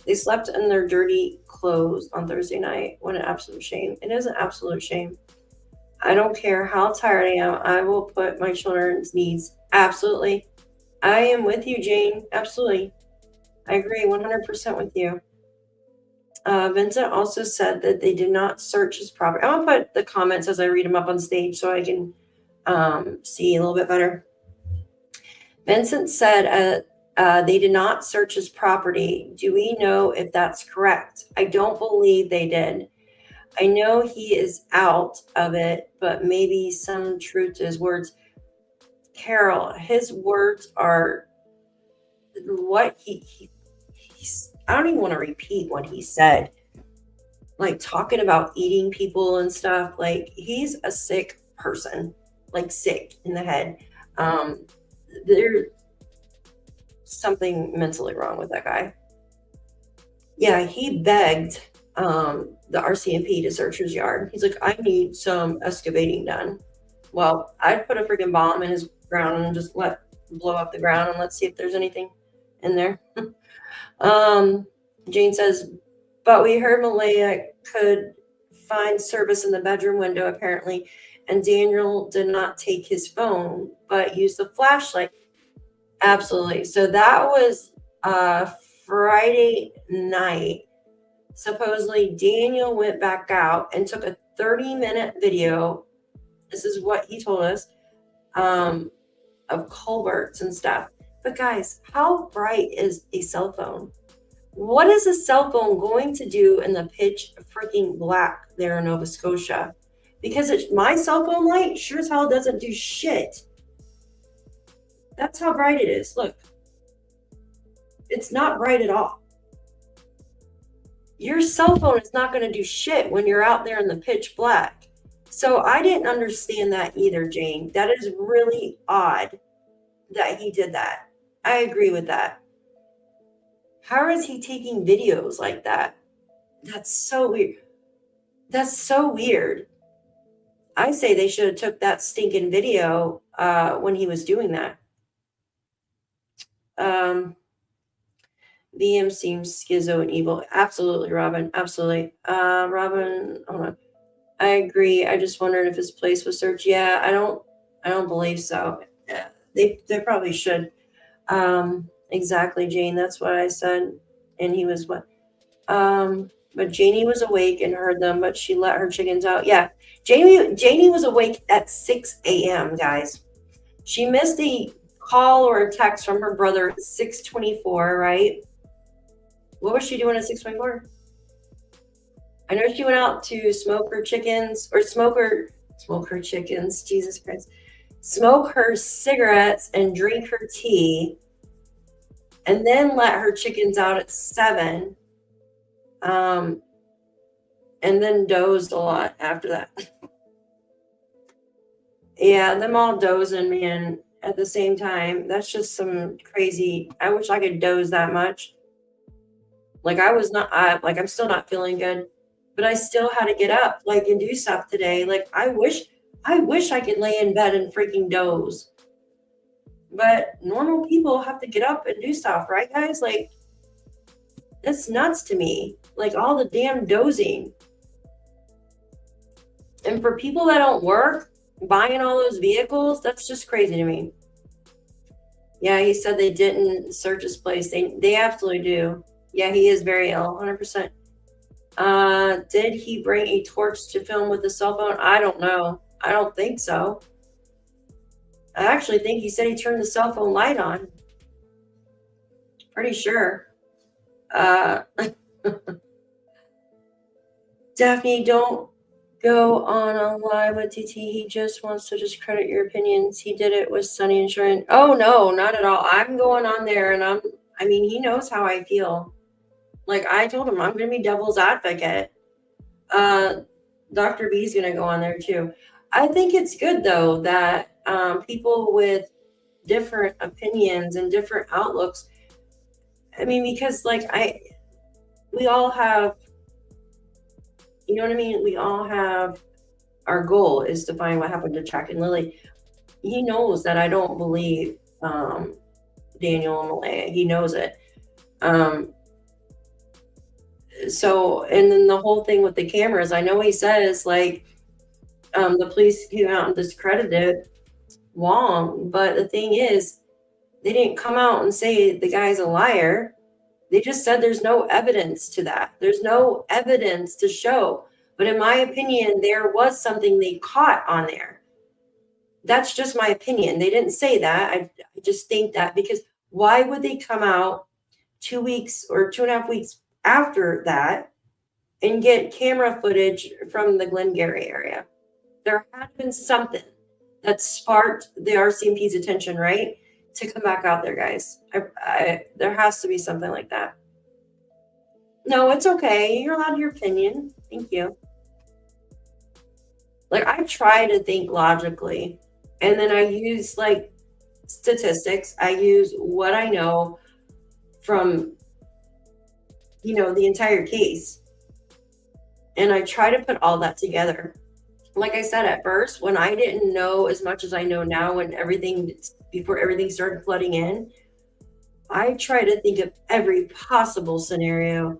They slept in their dirty clothes on Thursday night. What an absolute shame. It is an absolute shame. I don't care how tired I am. I will put my children's needs. Absolutely. I am with you, Jane. Absolutely. I agree 100% with you. Vincent also said that they did not search his property. I'm going to put the comments as I read them up on stage so I can see a little bit better. Vincent said they did not search his property. Do we know if that's correct? I don't believe they did. I know he is out of it, but maybe some truth to his words. Carol, his words are what he's, I don't even want to repeat what he said. Like talking about eating people and stuff. Like he's a sick person, like sick in the head. There's something mentally wrong with that guy. Yeah, he begged the RCMP to search his yard. He's like, I need some excavating done. Well, I'd put a freaking bomb in his ground and just blow up the ground and let's see if there's anything in there. Jane says, but we heard Malaya could find service in the bedroom window apparently, and Daniel did not take his phone but used the flashlight. Absolutely. So that was Friday night. Supposedly Daniel went back out and took a 30-minute video. This is what he told us, of culverts and stuff. But guys, how bright is a cell phone? What is a cell phone going to do in the pitch freaking black there in Nova Scotia? Because my cell phone light sure as hell doesn't do shit. That's how bright it is. Look, it's not bright at all. Your cell phone is not going to do shit when you're out there in the pitch black. So I didn't understand that either, Jane. That is really odd that he did that. I agree with that. How is he taking videos like that? That's so weird. That's so weird. I say they should have took that stinking video when he was doing that. VM seems schizo and evil. Absolutely, Robin. Absolutely. Robin, hold on. I agree. I just wondered if his place was searched. Yeah, I don't believe so. Yeah, they probably should. Exactly, Jane. That's what I said. And he was what? But Janie was awake and heard them, but she let her chickens out. Yeah, Janie was awake at 6 a.m., guys. She missed a call or a text from her brother at 6:24, right? What was she doing at 6:24? I know she went out to smoke her chickens, or smoke her chickens, Jesus Christ. Smoke her cigarettes and drink her tea, and then let her chickens out at 7. And then dozed a lot after that. Yeah, them all dozing, man, at the same time. That's just some crazy. I wish I could doze that much. Like I'm still not feeling good, but I still had to get up, like, and do stuff today. Like, I wish I could lay in bed and freaking doze. But normal people have to get up and do stuff, right, guys? Like, that's nuts to me. Like, all the damn dozing. And for people that don't work, buying all those vehicles, that's just crazy to me. Yeah, he said they didn't search his place. They absolutely do. Yeah, he is very ill, 100%. Did he bring a torch to film with a cell phone? I don't know. I don't think so. I actually think he said he turned the cell phone light on. Pretty sure. Daphne, don't go on a live with TT. He just wants to discredit your opinions. He did it with Sunny and Sharon. Oh, no, not at all. I'm going on there, and he knows how I feel. Like, I told him I'm going to be devil's advocate. Dr. B's going to go on there, too. I think it's good, though, that people with different opinions and different outlooks, because, like, we all have, you know what I mean? We all have, our goal is to find what happened to Jack and Lilly. He knows that I don't believe Daniel and Malaya. He knows it. So, and then the whole thing with the cameras, I know he says, like, the police came out and discredited Wong, but the thing is, they didn't come out and say the guy's a liar. They just said there's no evidence to that. There's no evidence to show. But in my opinion, there was something they caught on there. That's just my opinion. They didn't say that. I just think that, because why would they come out 2 weeks or 2.5 weeks after that and get camera footage from the Glengarry area? There had been something that sparked the RCMP's attention, right? To come back out there, guys. There has to be something like that. No, it's okay. You're allowed your opinion. Thank you. Like, I try to think logically, and then I use, like, statistics. I use what I know from, the entire case. And I try to put all that together. Like I said, at first, when I didn't know as much as I know now, before everything started flooding in, I try to think of every possible scenario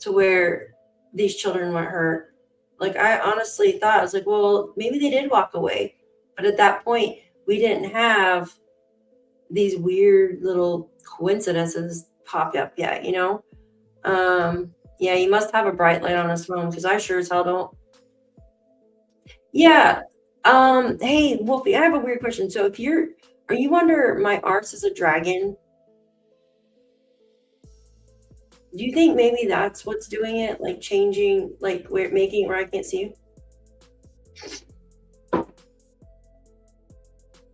to where these children weren't hurt. Like, I honestly thought, I was like, well, maybe they did walk away. But at that point, we didn't have these weird little coincidences pop up yet, you know? Yeah, he must have a bright light on his phone because I sure as hell don't. Yeah. Hey, Wolfie, I have a weird question. So are you under my arts as a dragon? Do you think maybe that's what's doing it? Like changing, like making it where I can't see you?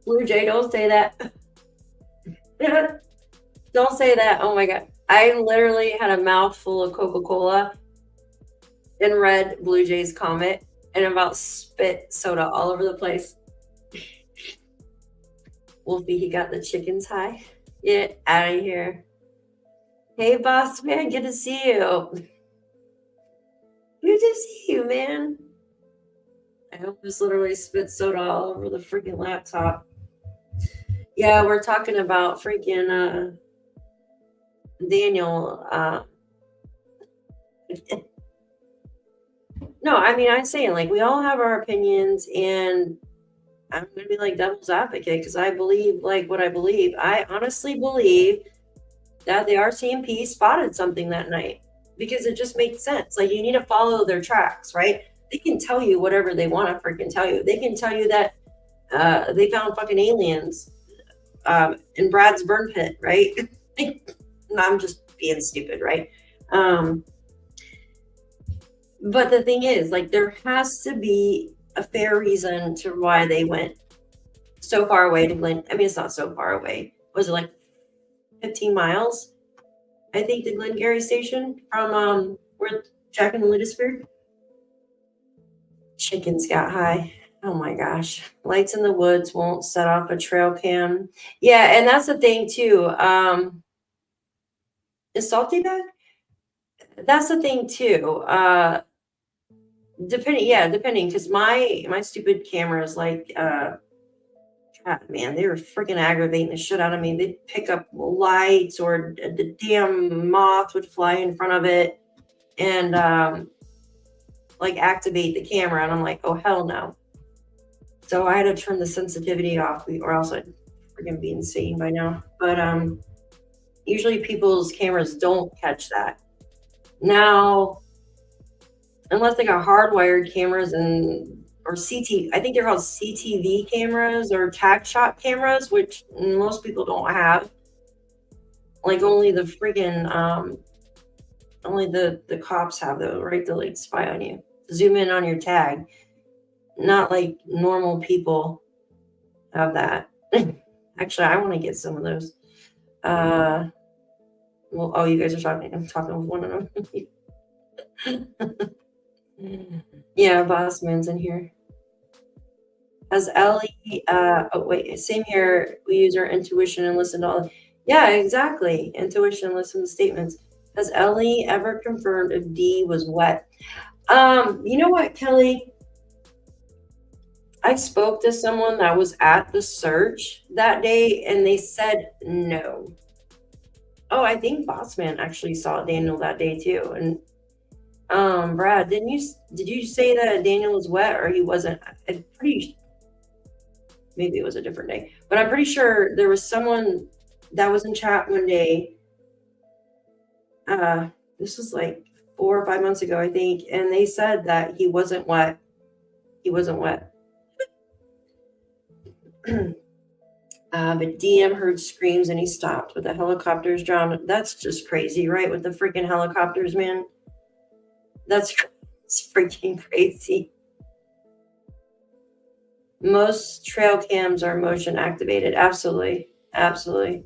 Blue Jay, don't say that. Don't say that. Oh my God. I literally had a mouthful of Coca-Cola and read Blue Jay's comment and about spit soda all over the place. Wolfie, he got the chickens high. Get out of here. Hey, boss man, good to see you. Good to see you, man. I almost literally spit soda all over the freaking laptop. Yeah, we're talking about freaking Daniel. No, I mean, I'm saying, like, we all have our opinions, and I'm gonna be like devil's advocate because I believe like what I believe. I honestly believe that the RCMP spotted something that night because it just makes sense. Like, you need to follow their tracks, right? They can tell you whatever they want to freaking tell you. They can tell you that they found fucking aliens in Brad's burn pit, right? I'm just being stupid, right? But the thing is, like, there has to be a fair reason to why they went so far away to Glen. I mean, it's not so far away. Was it like 15 miles? I think the Glengarry station from where Jack and Lilly disappeared. Chickens got high. Oh my gosh. Lights in the woods won't set off a trail cam. Yeah, and that's the thing too. Is Salty back? That's the thing too. Depending, because my stupid cameras, like God, man, they were freaking aggravating the shit out of me. They'd pick up lights, or the damn moth would fly in front of it and like activate the camera, and I'm like, oh hell no. So I had to turn the sensitivity off, or else I'd freaking be insane by now. But usually people's cameras don't catch that. Now, unless they got hardwired cameras or CT, I think they're called CTV cameras or tag shot cameras, which most people don't have. Like, only the freaking only the cops have those, right? To like spy on you, zoom in on your tag. Not like normal people have that. Actually, I want to get some of those. Well, oh, you guys are talking. I'm talking with one of them. Yeah, boss man's in here. Has Ellie? Oh wait, same here. We use our intuition and listen to all. Yeah, exactly. Intuition, listen to statements. Has Ellie ever confirmed if D was wet? You know what, Kelly? I spoke to someone that was at the search that day, and they said no. Oh, I think Bossman actually saw Daniel that day too. And Brad, did you say that Daniel was wet or he wasn't? I'm pretty, maybe it was a different day, but I'm pretty sure there was someone that was in chat one day. This was like 4 or 5 months ago, I think, and they said that he wasn't wet. He wasn't wet. But DM heard screams and he stopped, but the helicopters drowned. That's just crazy, right? With the freaking helicopters, man. It's freaking crazy. Most trail cams are motion activated. Absolutely. Absolutely.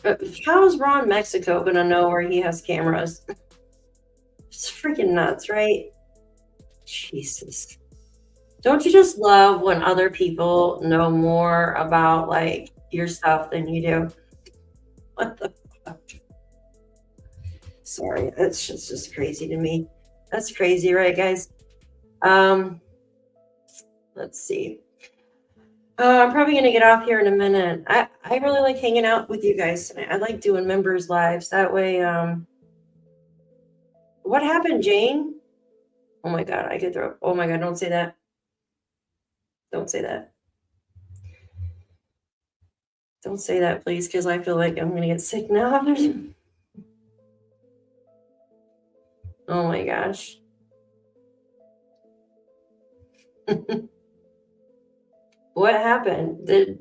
But how is Ron Mexico going to know where he has cameras? It's freaking nuts, right? Jesus. Don't you just love when other people know more about like your stuff than you do? What the fuck? Sorry, that's just crazy to me. That's crazy, right, guys? Let's see. I'm probably gonna get off here in a minute. I really like hanging out with you guys. I like doing members lives. That way, what happened, Jane? Oh my god, I could throw. Oh my god, don't say that. Don't say that. Don't say that, please, because I feel like I'm gonna get sick now. Oh my gosh. What happened? Did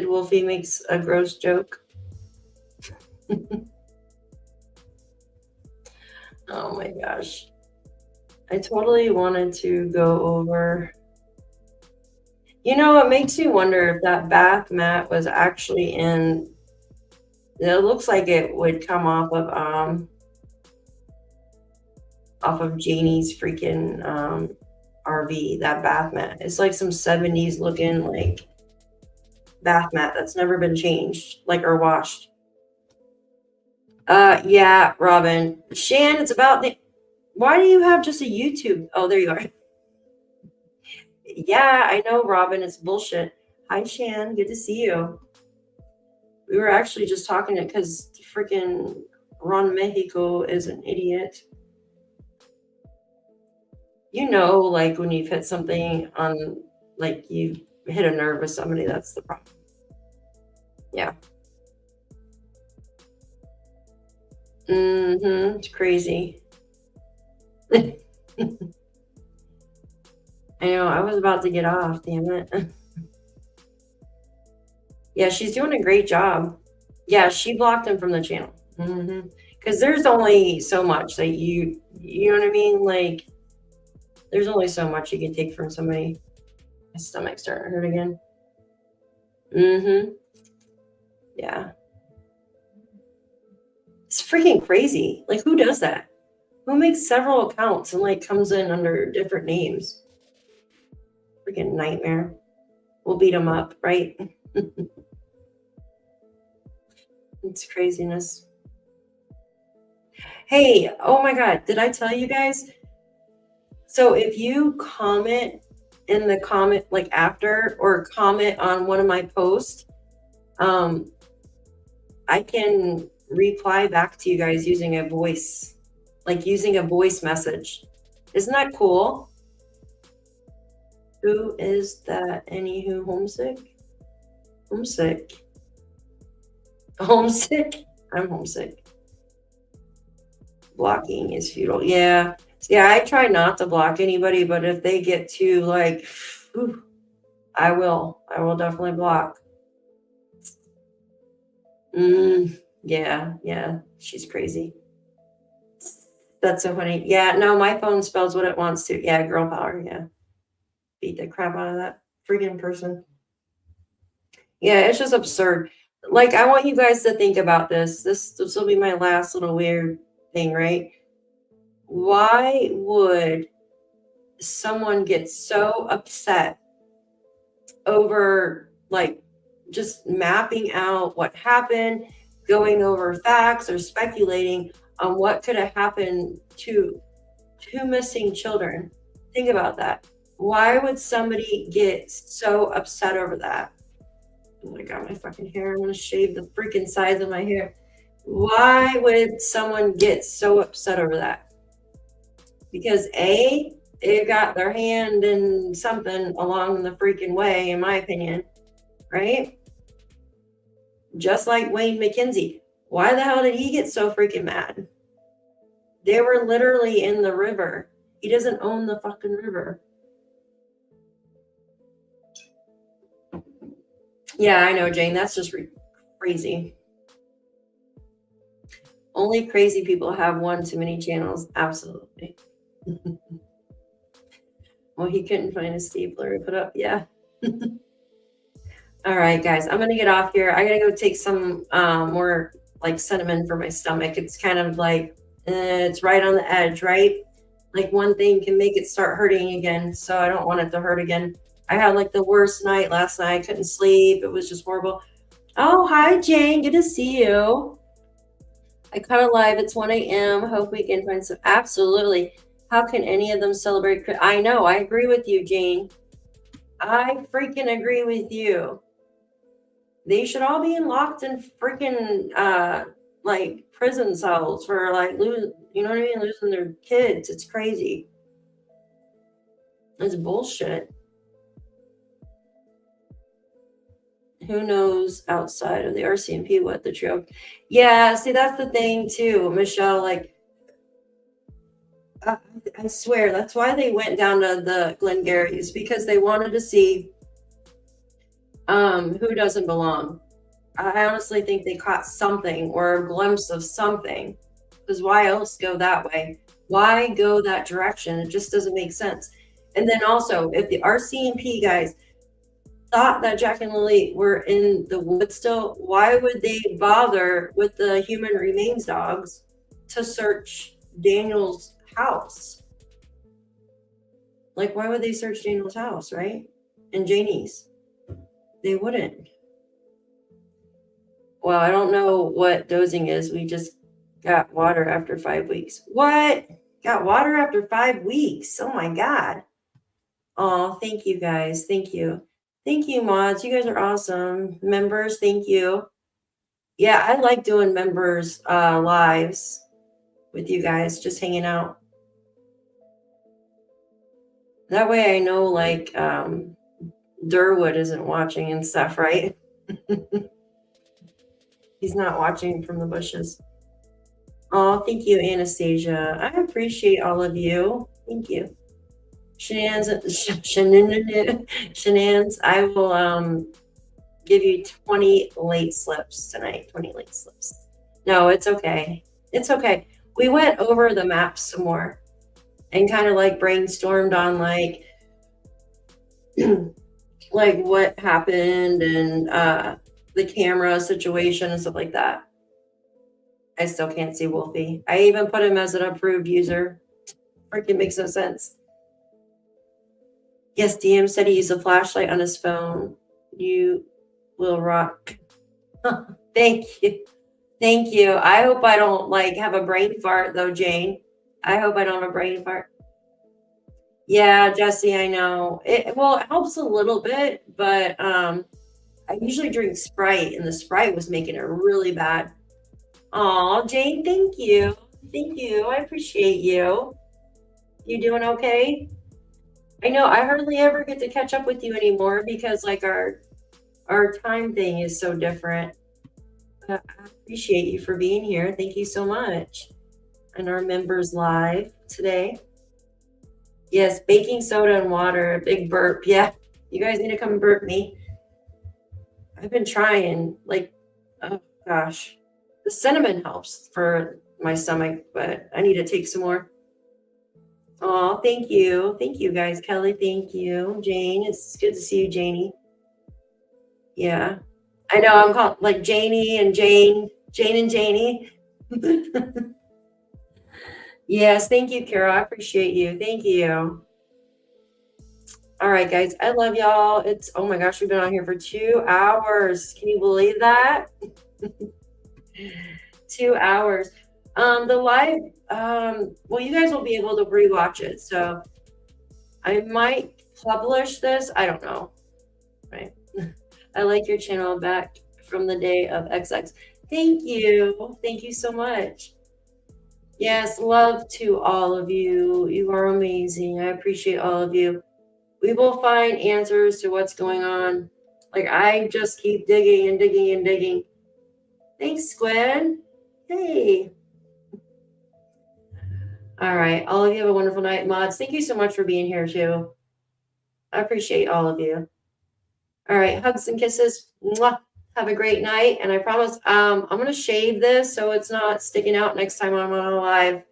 Wolfie makes a gross joke? Oh my gosh. I totally wanted to go over. You know, it makes me wonder if that bath mat was actually in. It looks like it would come off of Janie's freaking RV, that bath mat. It's like some 70s looking like bath mat that's never been changed, like, or washed. Yeah, Robin. Shan, it's about the. Why do you have just a YouTube? Oh, there you are. Yeah, I know, Robin. It's bullshit. Hi, Shan. Good to see you. We were actually just talking it because freaking Ron Mexico is an idiot. You know, like when you've hit something on, like you hit a nerve with somebody, that's the problem. Yeah. It's crazy. I know, I was about to get off, damn it. Yeah, she's doing a great job. Yeah, she blocked him from the channel. Because there's only so much that you know what I mean? Like, there's only so much you can take from somebody. My stomach's starting to hurt again. Yeah. It's freaking crazy. Like, who does that? Who makes several accounts and like comes in under different names? Freaking nightmare. We'll beat them up, right? It's craziness. Hey, oh my god, did I tell you guys? So if you comment in the comment, like after, or comment on one of my posts, I can reply back to you guys using a voice, like using a voice message. Isn't that cool? Who is that? Anywho, homesick? Homesick. Homesick? I'm homesick. Blocking is futile. Yeah. Yeah, I try not to block anybody, but if they get too like, whew, I will definitely block. Yeah, she's crazy. That's so funny. Yeah, no, my phone spells what it wants to. Yeah, girl power. Yeah, beat the crap out of that freaking person. Yeah, it's just absurd. Like, I want you guys to think about this. This will be my last little weird thing, right? Why would someone get so upset over like just mapping out what happened, going over facts, or speculating on what could have happened to two missing children? Think about that. Why would somebody get so upset over that? Oh my god, my fucking hair. I'm gonna shave the freaking sides of my hair. Why would someone get so upset over that? Because A, they got their hand in something along the freaking way, in my opinion, right? Just like Wayne McKenzie. Why the hell did he get so freaking mad? They were literally in the river. He doesn't own the fucking river. Yeah, I know, Jane. That's just crazy. Only crazy people have one too many channels. Absolutely. Well, he couldn't find a stapler to put up. Yeah. All right, guys. I'm going to get off here. I got to go take some more like cinnamon for my stomach. It's kind of like, it's right on the edge, right? Like one thing can make it start hurting again. So I don't want it to hurt again. I had like the worst night last night. I couldn't sleep. It was just horrible. Oh, hi, Jane. Good to see you. I caught a live. It's 1 a.m. Hope we can find some. Absolutely. How can any of them celebrate? I know. I agree with you, Jane. I freaking agree with you. They should all be locked in freaking like prison cells for like losing, you know what I mean, losing their kids. It's crazy. It's bullshit. Who knows outside of the RCMP what the trio? Yeah, see, that's the thing too, Michelle. Like, I swear that's why they went down to the Glengarry's, because they wanted to see who doesn't belong. I honestly think they caught something or a glimpse of something, because why else go that way? Why go that direction? It just doesn't make sense. And then also, if the RCMP guys thought that Jack and Lilly were in the woods still, why would they bother with the human remains dogs to search Daniel's house? Like, why would they search Daniel's house, right? And Janie's? They wouldn't. Well, I don't know what dosing is. We just got water after 5 weeks. What? Got water after 5 weeks? Oh my God. Oh, thank you guys. Thank you. Thank you, mods. You guys are awesome. Members, thank you. Yeah, I like doing members lives with you guys, just hanging out. That way I know like Durwood isn't watching and stuff, right? He's not watching from the bushes. Oh, thank you, Anastasia. I appreciate all of you. Thank you. Shenan's, I will give you 20 late slips tonight. 20 late slips. No, it's okay. It's okay. We went over the maps some more and kind of like brainstormed on like like what happened and the camera situation and stuff like that. I still can't see Wolfie. I even put him as an approved user. Freaking makes no sense. Yes, DM said he used a flashlight on his phone. You will rock. Thank you. Thank you. I hope I don't like have a brain fart though, Jane. I hope I don't have a brain fart. Yeah, Jesse, I know. It helps a little bit, but I usually drink Sprite, and the Sprite was making it really bad. Oh, Jane, thank you. Thank you. I appreciate you. You doing okay? I know I hardly ever get to catch up with you anymore because like our time thing is so different. I appreciate you for being here. Thank you so much. And our members live today. Yes, baking soda and water, big burp. Yeah, you guys need to come burp me. I've been trying, like, oh gosh, the cinnamon helps for my stomach, but I need to take some more. Oh, thank you. Thank you guys. Kelly, thank you. Jane, it's good to see you, Janie. Yeah. I know I'm called like Janie and Jane and Janie. Yes, thank you, Carol. I appreciate you. Thank you. All right, guys. I love y'all. It's, oh my gosh, we've been on here for 2 hours. Can you believe that? 2 hours. The live, well, you guys will be able to rewatch it. So I might publish this. I don't know. Right. I like your channel back from the day of XX. Thank you. Thank you so much. Yes, love to all of you. You are amazing. I appreciate all of you. We will find answers to what's going on. Like, I just keep digging and digging and digging. Thanks, Squid. Hey. All right. All of you have a wonderful night. Mods, thank you so much for being here, too. I appreciate all of you. All right. Hugs and kisses. Mwah. Have a great night. And I promise I'm going to shave this so it's not sticking out next time I'm on a live.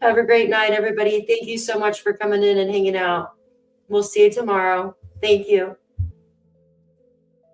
Have a great night, everybody. Thank you so much for coming in and hanging out. We'll see you tomorrow. Thank you.